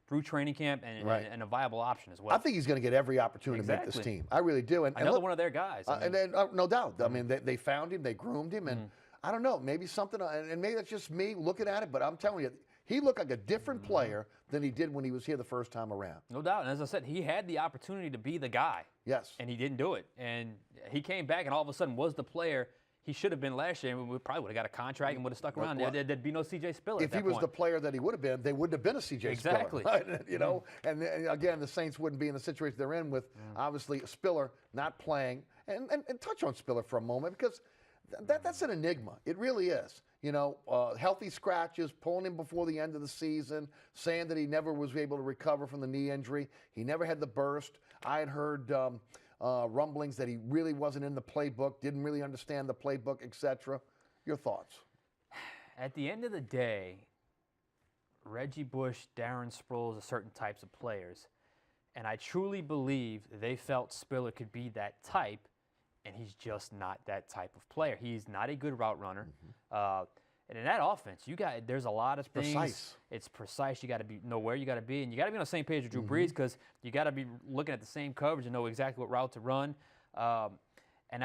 through training camp and a viable option as well. I think he's going to get every opportunity to make this team. I really do. And another one of their guys. No doubt. I mean, they found him, they groomed him, and I don't know, maybe something, and maybe that's just me looking at it, but I'm telling you, he looked like a different player than he did when he was here the first time around. No doubt. And as I said, he had the opportunity to be the guy. Yes. And he didn't do it. And he came back and all of a sudden was the player he should have been last year, and we probably would have got a contract and would have stuck around. There'd be no C.J. Spiller. If he was the player that he would have been, they wouldn't have been a C.J. Exactly. Spiller. Right? And again, the Saints wouldn't be in the situation they're in with obviously Spiller not playing. And touch on Spiller for a moment, because that's an enigma. It really is. Healthy scratches, pulling him before the end of the season, saying that he never was able to recover from the knee injury. He never had the burst. I had heard rumblings that he really wasn't in the playbook, didn't really understand the playbook, etc. Your thoughts? At the end of the day, Reggie Bush, Darren Sproles are certain types of players, and I truly believe they felt Spiller could be that type, and he's just not that type of player. He's not a good route runner. And in that offense, there's a lot of things. Precise. It's precise. You got to know where you got to be, and you got to be on the same page with Drew Brees, because you got to be looking at the same coverage and know exactly what route to run. And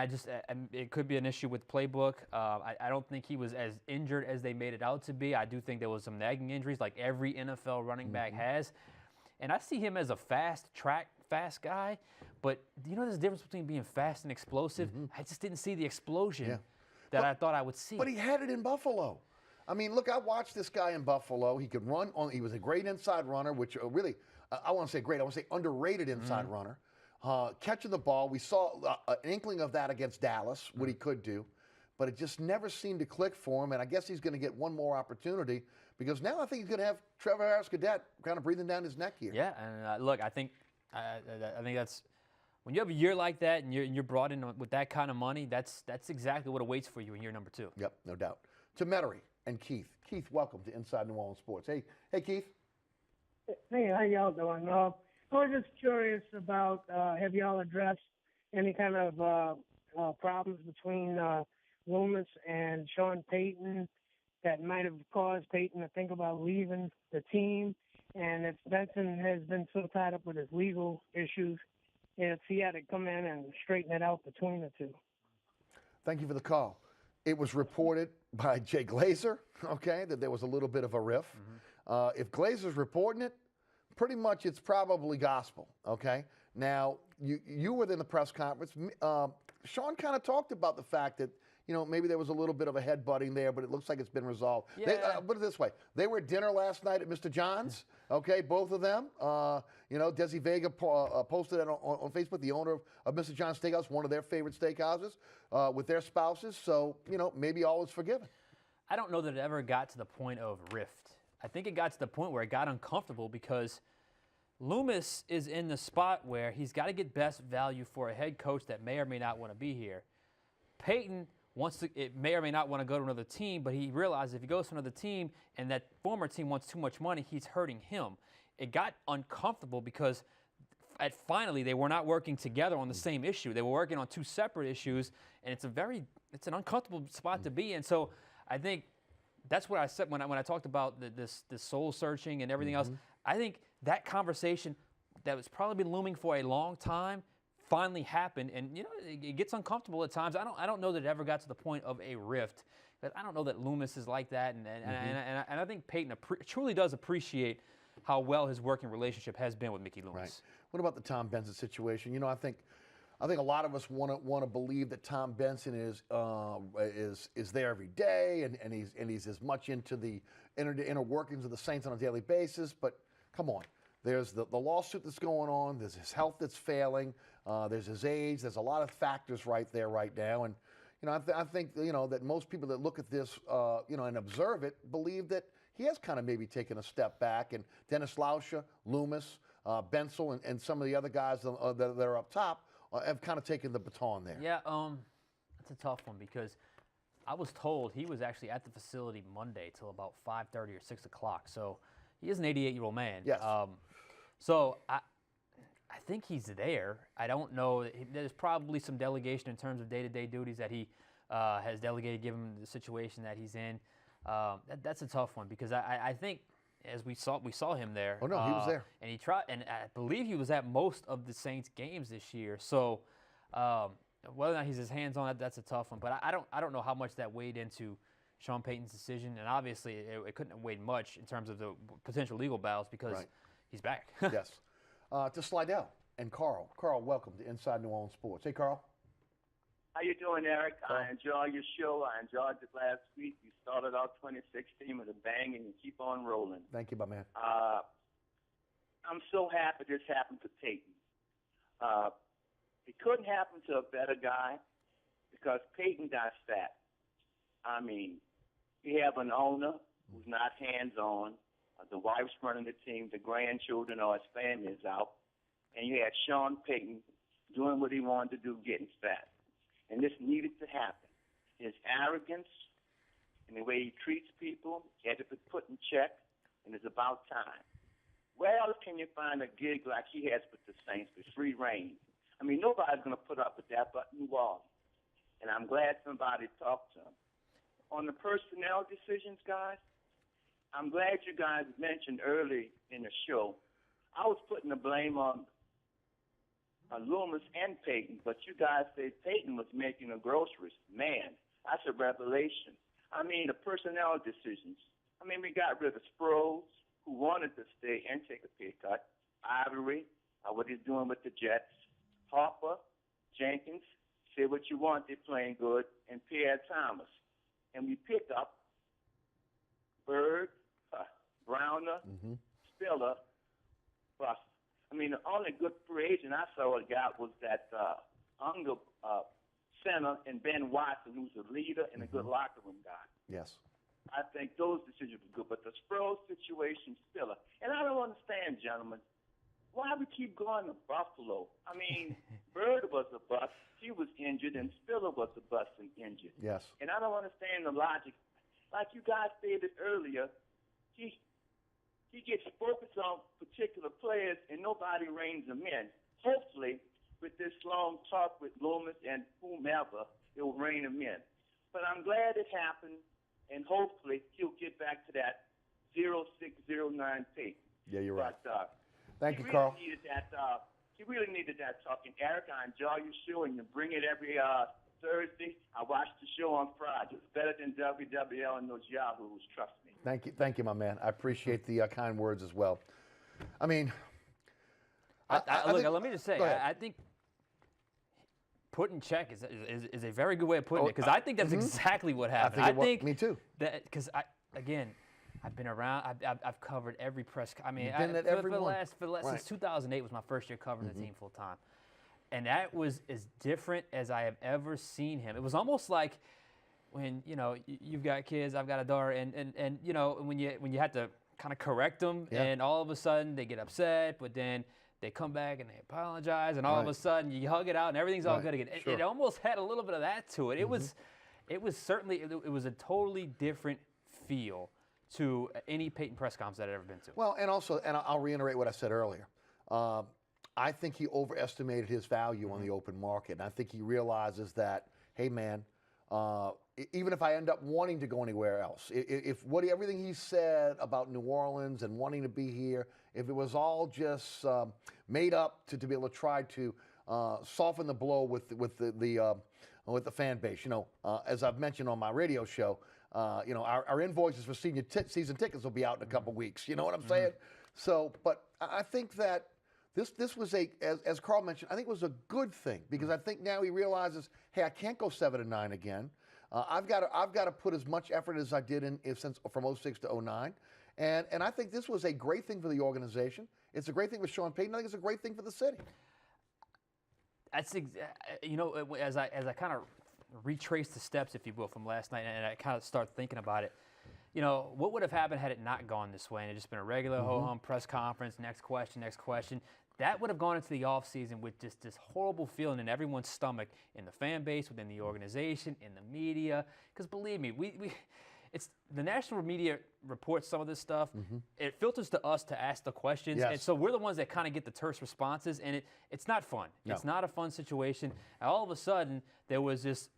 it could be an issue with playbook. I don't think he was as injured as they made it out to be. I do think there was some nagging injuries, like every NFL running back has. And I see him as a fast guy. But there's a difference between being fast and explosive. I just didn't see the explosion that I thought I would see. But he had it in Buffalo. I mean, look, I watched this guy in Buffalo. He could run he was a great inside runner, which really, I want to say great, I want to say underrated inside runner. Catching the ball, we saw an inkling of that against Dallas, what he could do, but it just never seemed to click for him, and I guess he's going to get one more opportunity, because now I think he's going to have Trevor Harris-Cadet kind of breathing down his neck here. Yeah, and look, I think that's, when you have a year like that and you're brought in with that kind of money, that's exactly what awaits for you in year number 2. Yep, no doubt. To Metairie and Keith. Keith, welcome to Inside New Orleans Sports. Hey, Keith. Hey, how y'all doing? I was just curious about, have y'all addressed any kind of problems between Loomis and Sean Payton that might have caused Payton to think about leaving the team? And if Benson has been so tied up with his legal issues, if he had to come in and straighten it out between the two. Thank you for the call. It was reported by Jay Glazer, that there was a little bit of a riff. If Glazer's reporting it, pretty much it's probably gospel, Now, you were in the press conference. Sean kind of talked about the fact that, maybe there was a little bit of a headbutting there, but it looks like it's been resolved. Yeah. Put it this way. They were at dinner last night at Mr. John's, okay, both of them. Desi Vega posted it on Facebook, the owner of Mr. John's Steakhouse, one of their favorite steakhouses, with their spouses. So, maybe all is forgiven. I don't know that it ever got to the point of rift. I think it got to the point where it got uncomfortable because Loomis is in the spot where he's got to get best value for a head coach that may or may not want to be here. Peyton may or may not want to go to another team, but he realizes if he goes to another team and that former team wants too much money, he's hurting him. It got uncomfortable because finally they were not working together on the same issue. They were working on two separate issues, and it's an uncomfortable spot to be in. So I think that's what I said when I talked about this soul searching and everything else. I think that conversation that was probably been looming for a long time finally happened, and it gets uncomfortable at times. I don't know that it ever got to the point of a rift. But I don't know that Loomis is like that, and I think Peyton truly does appreciate how well his working relationship has been with Mickey Loomis. Right. What about the Tom Benson situation? I think a lot of us want to believe that Tom Benson is there every day, and he's as much into the inner workings of the Saints on a daily basis. But come on, there's the lawsuit that's going on. There's his health that's failing. There's his age. There's a lot of factors right there right now, and I think that most people that look at this and observe it believe that he has kind of maybe taken a step back. And Dennis Lauscher, Loomis, Bensel, and some of the other guys that are up top have kind of taken the baton there. Yeah, that's a tough one because I was told he was actually at the facility Monday till about 5:30 or 6 o'clock. So he is an 88-year-old man. Yes. So I think he's there. I don't know. There's probably some delegation in terms of day-to-day duties that he has delegated given the situation that he's in. That's a tough one because I think as we saw him there. Oh no, he was there, and he tried, and I believe he was at most of the Saints games this year. So whether or not he's his hands on it, that's a tough one. But I don't know how much that weighed into Sean Payton's decision, and obviously it couldn't have weighed much in terms of the potential legal battles because he's back. Yes. To Slidell and Carl. Carl, welcome to Inside New Orleans Sports. Hey, Carl. How you doing, Eric? I enjoy your show. I enjoyed it last week. You started out 2016 with a bang, and you keep on rolling. Thank you, my man. I'm so happy this happened to Peyton. It couldn't happen to a better guy because Peyton got fat. I mean, you have an owner who's not hands-on. The wife's running the team. The grandchildren or his family is out. And you had Sean Payton doing what he wanted to do, getting fat. And this needed to happen. His arrogance and the way he treats people, he had to be put in check, and it's about time. Where else can you find a gig like he has with the Saints with free reign? I mean, nobody's going to put up with that but New Orleans. And I'm glad somebody talked to him. On the personnel decisions, guys, I'm glad you guys mentioned early in the show, I was putting the blame on Loomis and Peyton, but you guys say Peyton was making the groceries. Man, that's a revelation. I mean, the personnel decisions. I mean, we got rid of Sproles, who wanted to stay and take a pay cut. Ivory, what he's doing with the Jets. Harper, Jenkins, say what you want, they're playing good. And Pierre Thomas. And we pick up Bird, Browner, Spiller, Bust. I mean, the only good free agent I saw it got was that Unger center and Ben Watson, who's a leader and a good locker room guy. Yes. I think those decisions were good. But the Sproles situation, Spiller. And I don't understand, gentlemen, why we keep going to Buffalo. I mean, Bird was a bust. He was injured, and Spiller was a bust and injured. Yes. And I don't understand the logic. Like you guys stated earlier, he gets focused on particular players, and nobody reins them in. Hopefully, with this long talk with Loomis and whomever, it will rein him in. But I'm glad it happened, and hopefully he'll get back to that 0609 pace. Yeah, you're right. But, Thank you, Carl. He really needed that talking. Eric, I enjoy your show, and you bring it every Thursday. I watch the show on Friday. It's better than WWL and those yahoos, trust me. Thank you, my man. I appreciate the kind words as well. I mean, look, let me just say, I think put in check is a very good way of putting it, because I think that's exactly what happened. I think me too. That because I've been around. I've covered every press. I mean, You've been at every one. since 2008 was my first year covering the team full time, and that was as different as I have ever seen him. It was almost like when you've got kids, I've got a daughter, and when you had to kind of correct them, and all of a sudden they get upset, but then they come back and they apologize, and all of a sudden you hug it out and everything's all good again. It almost had a little bit of that to it. It was certainly it was a totally different feel to any Peyton press conference that I've ever been to. Well, and I'll reiterate what I said earlier. I think he overestimated his value on the open market, and I think he realizes that, hey man, even if I end up wanting to go anywhere else, if everything he said about New Orleans and wanting to be here, if it was all just made up to be able to try to soften the blow with the fan base, as I've mentioned on my radio show, our invoices for season tickets will be out in a couple weeks. You know what I'm saying? So, but I think that this was as Carl mentioned, I think it was a good thing, because I think now he realizes, hey, I can't go 7-9 again. I've got to put as much effort as I did since from 06 to 09. And I think this was a great thing for the organization. It's a great thing for Sean Payton. I think it's a great thing for the city. That's as I kind of retrace the steps, if you will, from last night, and I kind of start thinking about it. What would have happened had it not gone this way and it just been a regular ho-hum press conference, next question? That would have gone into the offseason with just this horrible feeling in everyone's stomach, in the fan base, within the organization, in the media. Because believe me, it's the national media reports some of this stuff. It filters to us to ask the questions, and so we're the ones that kind of get the terse responses, and it's not fun. No. It's not a fun situation. And all of a sudden, there was this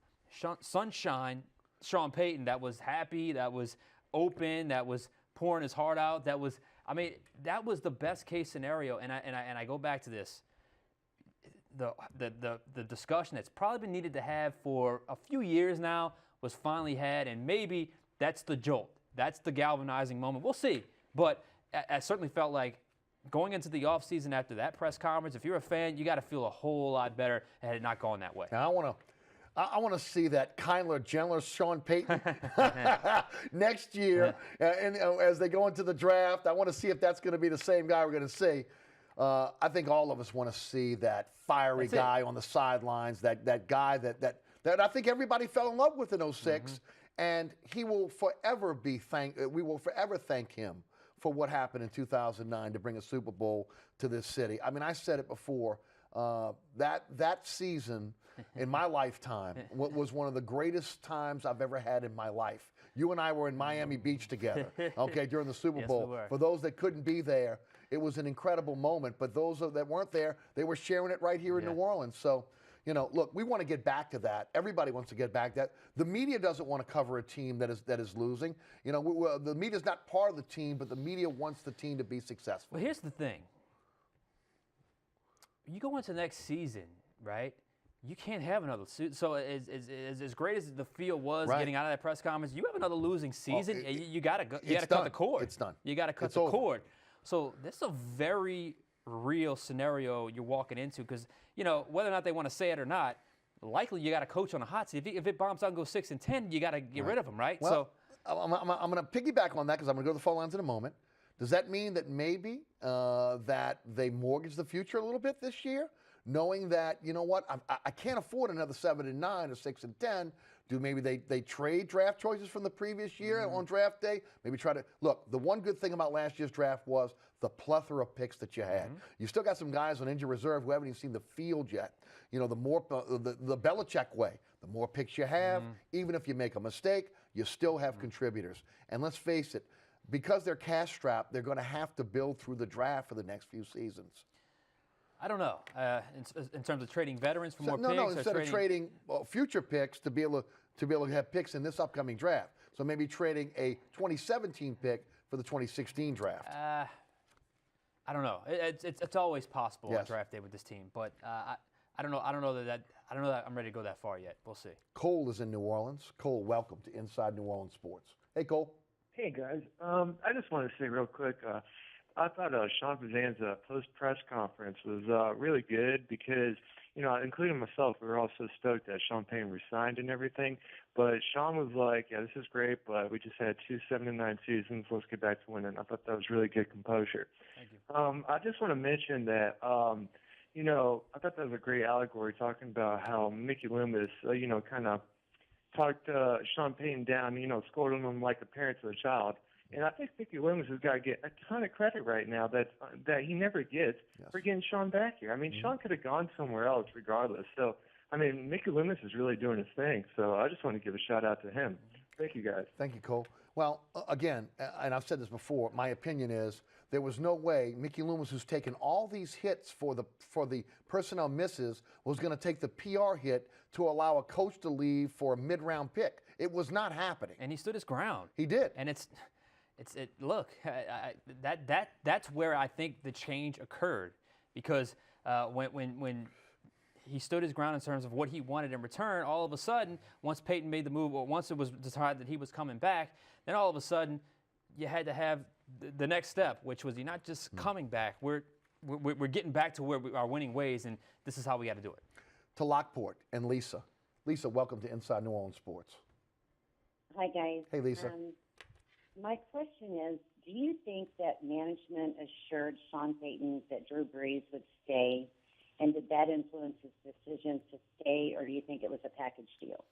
sunshine Sean Payton that was happy, that was open, that was pouring his heart out, that was the best case scenario. And I go back to this. The discussion that's probably been needed to have for a few years now was finally had, and maybe that's the jolt. That's the galvanizing moment. We'll see. But I certainly felt like going into the offseason after that press conference, if you're a fan, you got to feel a whole lot better had it not gone that way. Now, I want to see that kinder, gentler Sean Payton next year, and as they go into the draft. I want to see if that's going to be the same guy we're going to see. I think all of us want to see that fiery guy on the sidelines, that guy that I think everybody fell in love with in 06, and he will forever we will forever thank him for what happened in 2009 to bring a Super Bowl to this city. I mean, I said it before, that season in my lifetime was one of the greatest times I've ever had in my life. You and I were in Miami Beach together, during the Super Bowl. We were. For those that couldn't be there, it was an incredible moment. But those that weren't there, they were sharing it right here in New Orleans. So, look, we want to get back to that. Everybody wants to get back to that. The media doesn't want to cover a team that is losing. The media's not part of the team, but the media wants the team to be successful. Well, here's the thing. You go into next season, right? You can't have another season. So as great as the feel was getting out of that press conference, you have another losing season. You got to go. You got to cut the cord. It's done. You got to cut the cord. So this is a very real scenario you're walking into, because whether or not they want to say it or not, likely you got a coach on a hot seat. If it bombs out and goes 6-10, you got to get rid of him, right? Well, so I'm going to piggyback on that, because I'm going to go to the phone lines in a moment. Does that mean that maybe that they mortgage the future a little bit this year, knowing that, I can't afford another 7-9 or 6-10? Do maybe they trade draft choices from the previous year on draft day? Maybe try to look. The one good thing about last year's draft was the plethora of picks that you had. You still got some guys on injured reserve who haven't even seen the field yet. The more the Belichick way, the more picks you have, even if you make a mistake, you still have contributors. And let's face it, because they're cash strapped, they're going to have to build through the draft for the next few seasons. I don't know. In terms of trading veterans for more picks? No, instead of trading future picks to be able to have picks in this upcoming draft. So maybe trading a 2017 pick for the 2016 draft. I don't know. It's always possible on draft day with this team, but I don't know. I don't know that I'm ready to go that far yet. We'll see. Cole is in New Orleans. Cole, welcome to Inside New Orleans Sports. Hey, Cole. Hey, guys. I just wanted to say real quick, I thought Sean Fazende's post-press conference was really good, because including myself, we were all so stoked that Sean Payton resigned and everything. But Sean was like, yeah, this is great, but we just had 2 7-9 seasons. Let's get back to winning. I thought that was really good composure. Thank you. I just want to mention that, I thought that was a great allegory talking about how Mickey Loomis, kind of talked Sean Payton down, scolding him like a parent to a child. And I think Mickey Loomis has got to get a ton of credit right now that he never gets for getting Sean back here. I mean, Sean could have gone somewhere else regardless. So, I mean, Mickey Loomis is really doing his thing. So I just want to give a shout out to him. Thank you, guys. Thank you, Cole. Well, again, and I've said this before, my opinion is there was no way Mickey Loomis, who's taken all these hits for the personnel misses, was going to take the PR hit to allow a coach to leave for a mid-round pick. It was not happening. And he stood his ground. He did. And look, that's where I think the change occurred, because when he stood his ground in terms of what he wanted in return, all of a sudden, once Peyton made the move, or once it was decided that he was coming back, then all of a sudden you had to have the next step, which was you're not just coming back. We're getting back to where our winning ways, and this is how we got to do it. To Lockport and Lisa. Lisa, welcome to Inside New Orleans Sports. Hi, guys. Hey, Lisa. My question is, do you think that management assured Sean Payton that Drew Brees would stay, and did that influence his decision to stay, or do you think it was a package deal?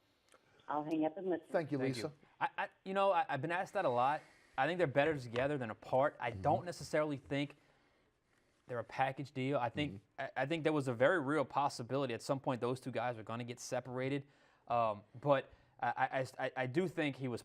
I'll hang up and listen. Thank you, Lisa. I've been asked that a lot. I think they're better together than apart. I don't necessarily think they're a package deal. I think there was a very real possibility at some point those two guys were going to get separated. But I do think he was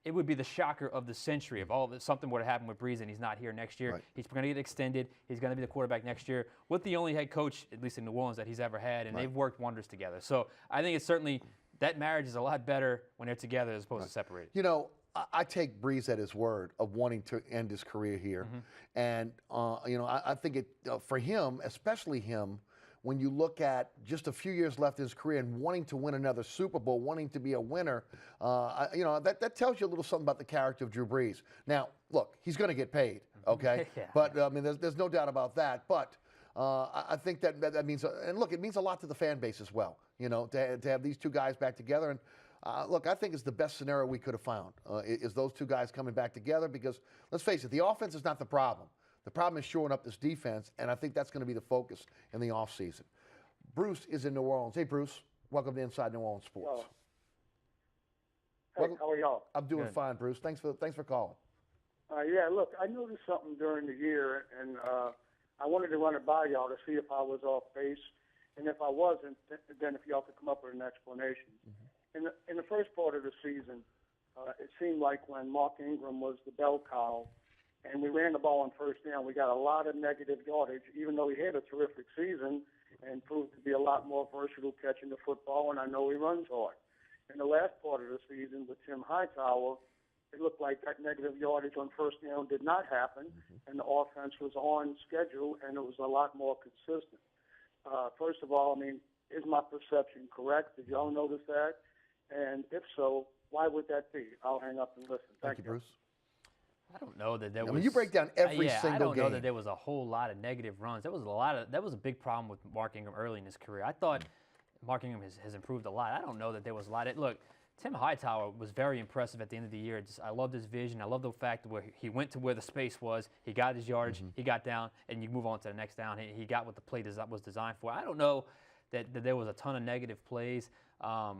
it would be the shocker of the century if all of this, something would have happened with Brees and he's not here next year. Right. He's going to get extended. He's going to be the quarterback next year with the only head coach, at least in New Orleans, that he's ever had, and they've worked wonders together. So I think it's certainly that marriage is a lot better when they're together as opposed to separated. I take Brees at his word of wanting to end his career here. And, I think for him, especially him, when you look at just a few years left in his career and wanting to win another Super Bowl, wanting to be a winner, that tells you a little something about the character of Drew Brees. Now, look, he's going to get paid, okay? But, there's no doubt about that. But I think that means, and look, it means a lot to the fan base as well, to have these two guys back together. And, look, I think it's the best scenario we could have found, is those two guys coming back together, because, let's face it, the offense is not the problem. The problem is shoring up this defense, and I think that's going to be the focus in the offseason. Bruce is in New Orleans. Hey, Bruce. Welcome to Inside New Orleans Sports. Hey, how are y'all? I'm doing fine, Bruce. Thanks for calling. Look, I noticed something during the year, and I wanted to run it by y'all to see if I was off base, and if I wasn't, then if y'all could come up with an explanation. In the first part of the season, it seemed like when Mark Ingram was the bell cow, and we ran the ball on first down, we got a lot of negative yardage, even though he had a terrific season and proved to be a lot more versatile catching the football, and I know he runs hard. In the last part of the season with Tim Hightower, it looked like that negative yardage on first down did not happen, and the offense was on schedule, and it was a lot more consistent. First of all, is my perception correct? Did y'all notice that? And if so, why would that be? I'll hang up and listen. Thank you, Bruce. I don't know that there was. When you break down every single game. I don't know that there was a whole lot of negative runs. That was a big problem with Mark Ingram early in his career. I thought Mark Ingram has improved a lot. I don't know that there was a lot. Look, Tim Hightower was very impressive at the end of the year. I loved his vision. I love the fact where he went to where the space was. He got his yardage. He got down, and you move on to the next down. He got what the play was designed for. I don't know that there was a ton of negative plays. I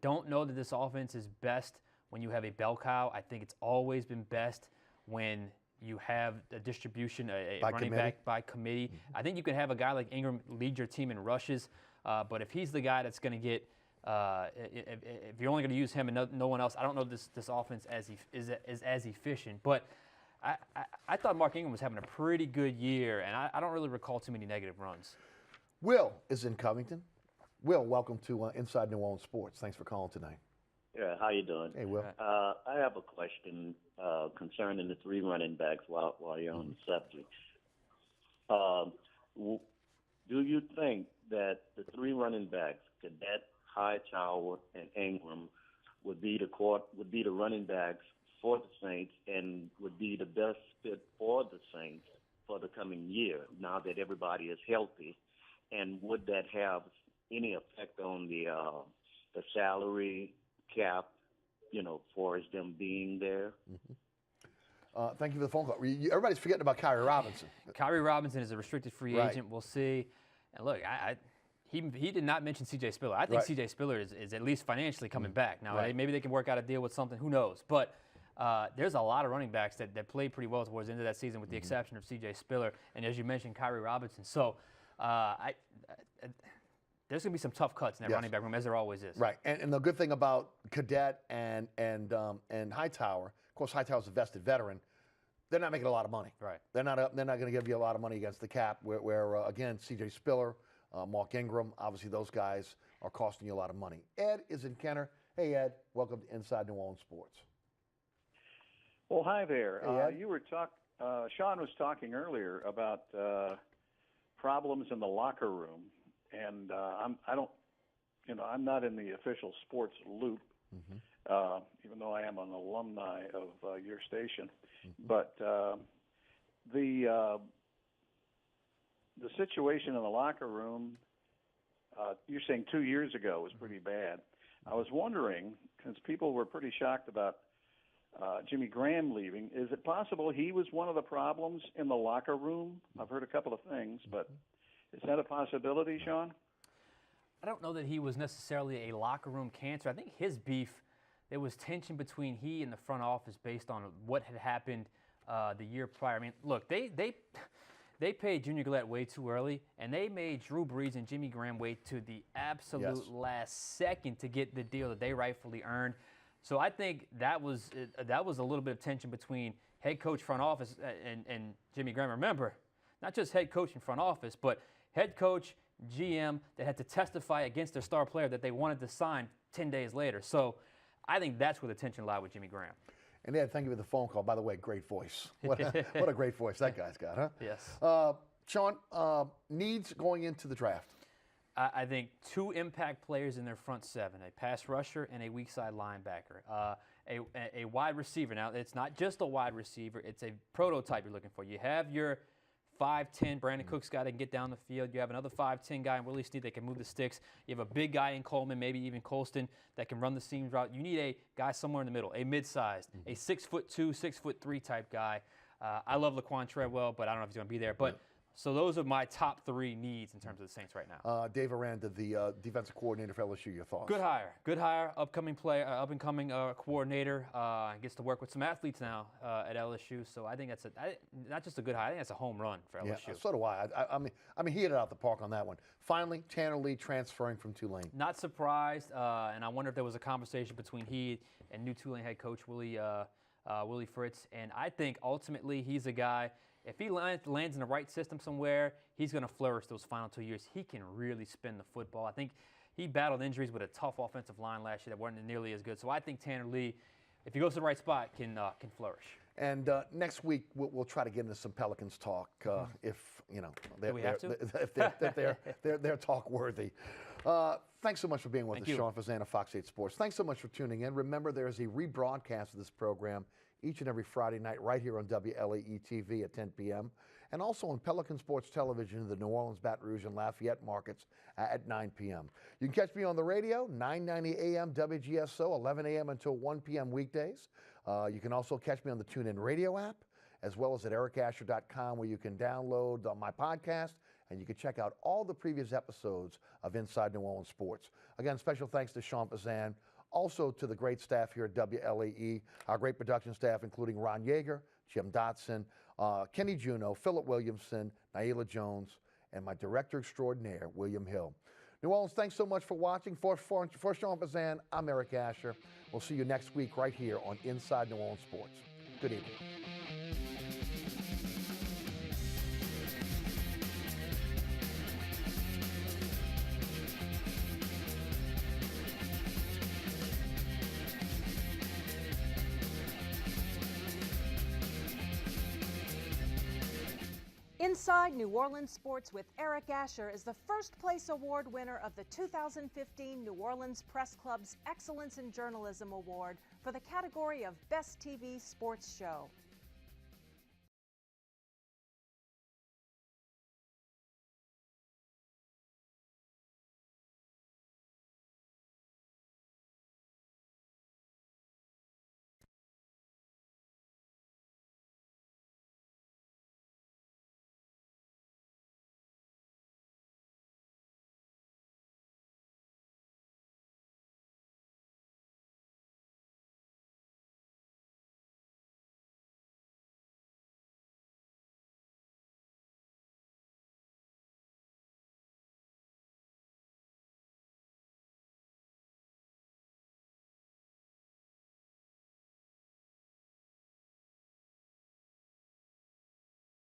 don't know that this offense is best when you have a bell cow. I think it's always been best when you have a distribution, a running back by committee. I think you can have a guy like Ingram lead your team in rushes, but if he's the guy that's going to get, if you're only going to use him and no one else, I don't know this offense is as efficient. But I thought Mark Ingram was having a pretty good year, and I don't really recall too many negative runs. Will is in Covington. Will, welcome to Inside New Orleans Sports. Thanks for calling tonight. Yeah, how you doing? Hey, Will. I have a question concerning the three running backs while you're on the subject. Do you think that the three running backs, Cadet, Hightower, and Ingram, would be the running backs for the Saints and would be the best fit for the Saints for the coming year now that everybody is healthy? and would that have any effect on the salary cap, for as them being there? Thank you for the phone call. Everybody's forgetting about Kyrie Robinson. Kyrie Robinson is a restricted free Right. agent. We'll see. And look, he did not mention C.J. Spiller. I think Right. C.J. Spiller is at least financially coming back. Now, Right. maybe they can work out a deal with something. Who knows? But there's a lot of running backs that played pretty well towards the end of that season, with the exception of C.J. Spiller. And as you mentioned, Kyrie Robinson. So there's going to be some tough cuts in that running back room, as there always is. Right, and the good thing about Cadet and Hightower, of course, Hightower's a vested veteran. They're not making a lot of money. Right. They're not going to give you a lot of money against the cap. Where again, C.J. Spiller, Mark Ingram, obviously those guys are costing you a lot of money. Ed is in Kenner. Hey Ed, welcome to Inside New Orleans Sports. Well, hi there. Hey, Ed. You were Sean was talking earlier about problems in the locker room, and I'm not in the official sports loop, even though I am an alumni of your station. But the situation in the locker room, you're saying 2 years ago was pretty bad. I was wondering, because people were pretty shocked about Jimmy Graham leaving, is it possible he was one of the problems in the locker room? I've heard a couple of things, but is that a possibility, Sean? I don't know that he was necessarily a locker room cancer. I think his beef, there was tension between he and the front office based on what had happened the year prior. I mean, look, they paid Junior Galette way too early, and they made Drew Brees and Jimmy Graham wait to the absolute last second to get the deal that they rightfully earned. So I think that was a little bit of tension between head coach, front office, and Jimmy Graham. Remember, not just head coach and front office, but head coach, GM that had to testify against their star player that they wanted to sign 10 days later. So I think that's where the tension lied with Jimmy Graham. And Ed, thank you for the phone call. By the way, great voice. What a great voice that guy's got, huh? Yes. Sean, needs going into the draft. I think two impact players in their front seven, a pass rusher and a weak side linebacker. A wide receiver. Now, it's not just a wide receiver. It's a prototype you're looking for. You have your 5'10", Brandon Cooks guy that can get down the field. You have another 5'10" guy in Willie Snead that can move the sticks. You have a big guy in Coleman, maybe even Colston, that can run the seam route. You need a guy somewhere in the middle, a mid-sized, a 6'2", 6'3" type guy. I love Laquan Treadwell, but I don't know if he's going to be there. But so those are my top three needs in terms of the Saints right now. Dave Aranda, the defensive coordinator for LSU, your thoughts? Good hire. Upcoming up-and-coming coordinator. Gets to work with some athletes now at LSU. So I think that's not just a good hire. I think that's a home run for LSU. Yeah, so do I. I mean, he hit it out the park on that one. Finally, Tanner Lee transferring from Tulane. Not surprised, and I wonder if there was a conversation between he and new Tulane head coach Willie Fritz. And I think ultimately he's a guy. If he lands in the right system somewhere, he's going to flourish those final 2 years. He can really spin the football. I think he battled injuries with a tough offensive line last year that weren't nearly as good. So I think Tanner Lee, if he goes to the right spot, can flourish. And next week we'll try to get into some Pelicans talk if they're talk worthy. Thanks so much for being with us, Sean Fazende, Fox 8 Sports. Thanks so much for tuning in. Remember, there is a rebroadcast of this program each and every Friday night right here on WLAE-TV at 10 p.m. and also on Pelican Sports Television in the New Orleans, Baton Rouge, and Lafayette markets at 9 p.m. You can catch me on the radio, 990 a.m. WGSO, 11 a.m. until 1 p.m. weekdays. You can also catch me on the TuneIn Radio app, as well as at ericasher.com, where you can download my podcast, and you can check out all the previous episodes of Inside New Orleans Sports. Again, special thanks to Sean Fazende. Also to the great staff here at WLAE, our great production staff, including Ron Yeager, Jim Dotson, Kenny Juno, Philip Williamson, Naila Jones, and my director extraordinaire, William Hill. New Orleans, thanks so much for watching. For Sean Fazende, I'm Eric Asher. We'll see you next week right here on Inside New Orleans Sports. Good evening. Inside New Orleans Sports with Eric Asher is the first place award winner of the 2015 New Orleans Press Club's Excellence in Journalism Award for the category of Best TV Sports Show.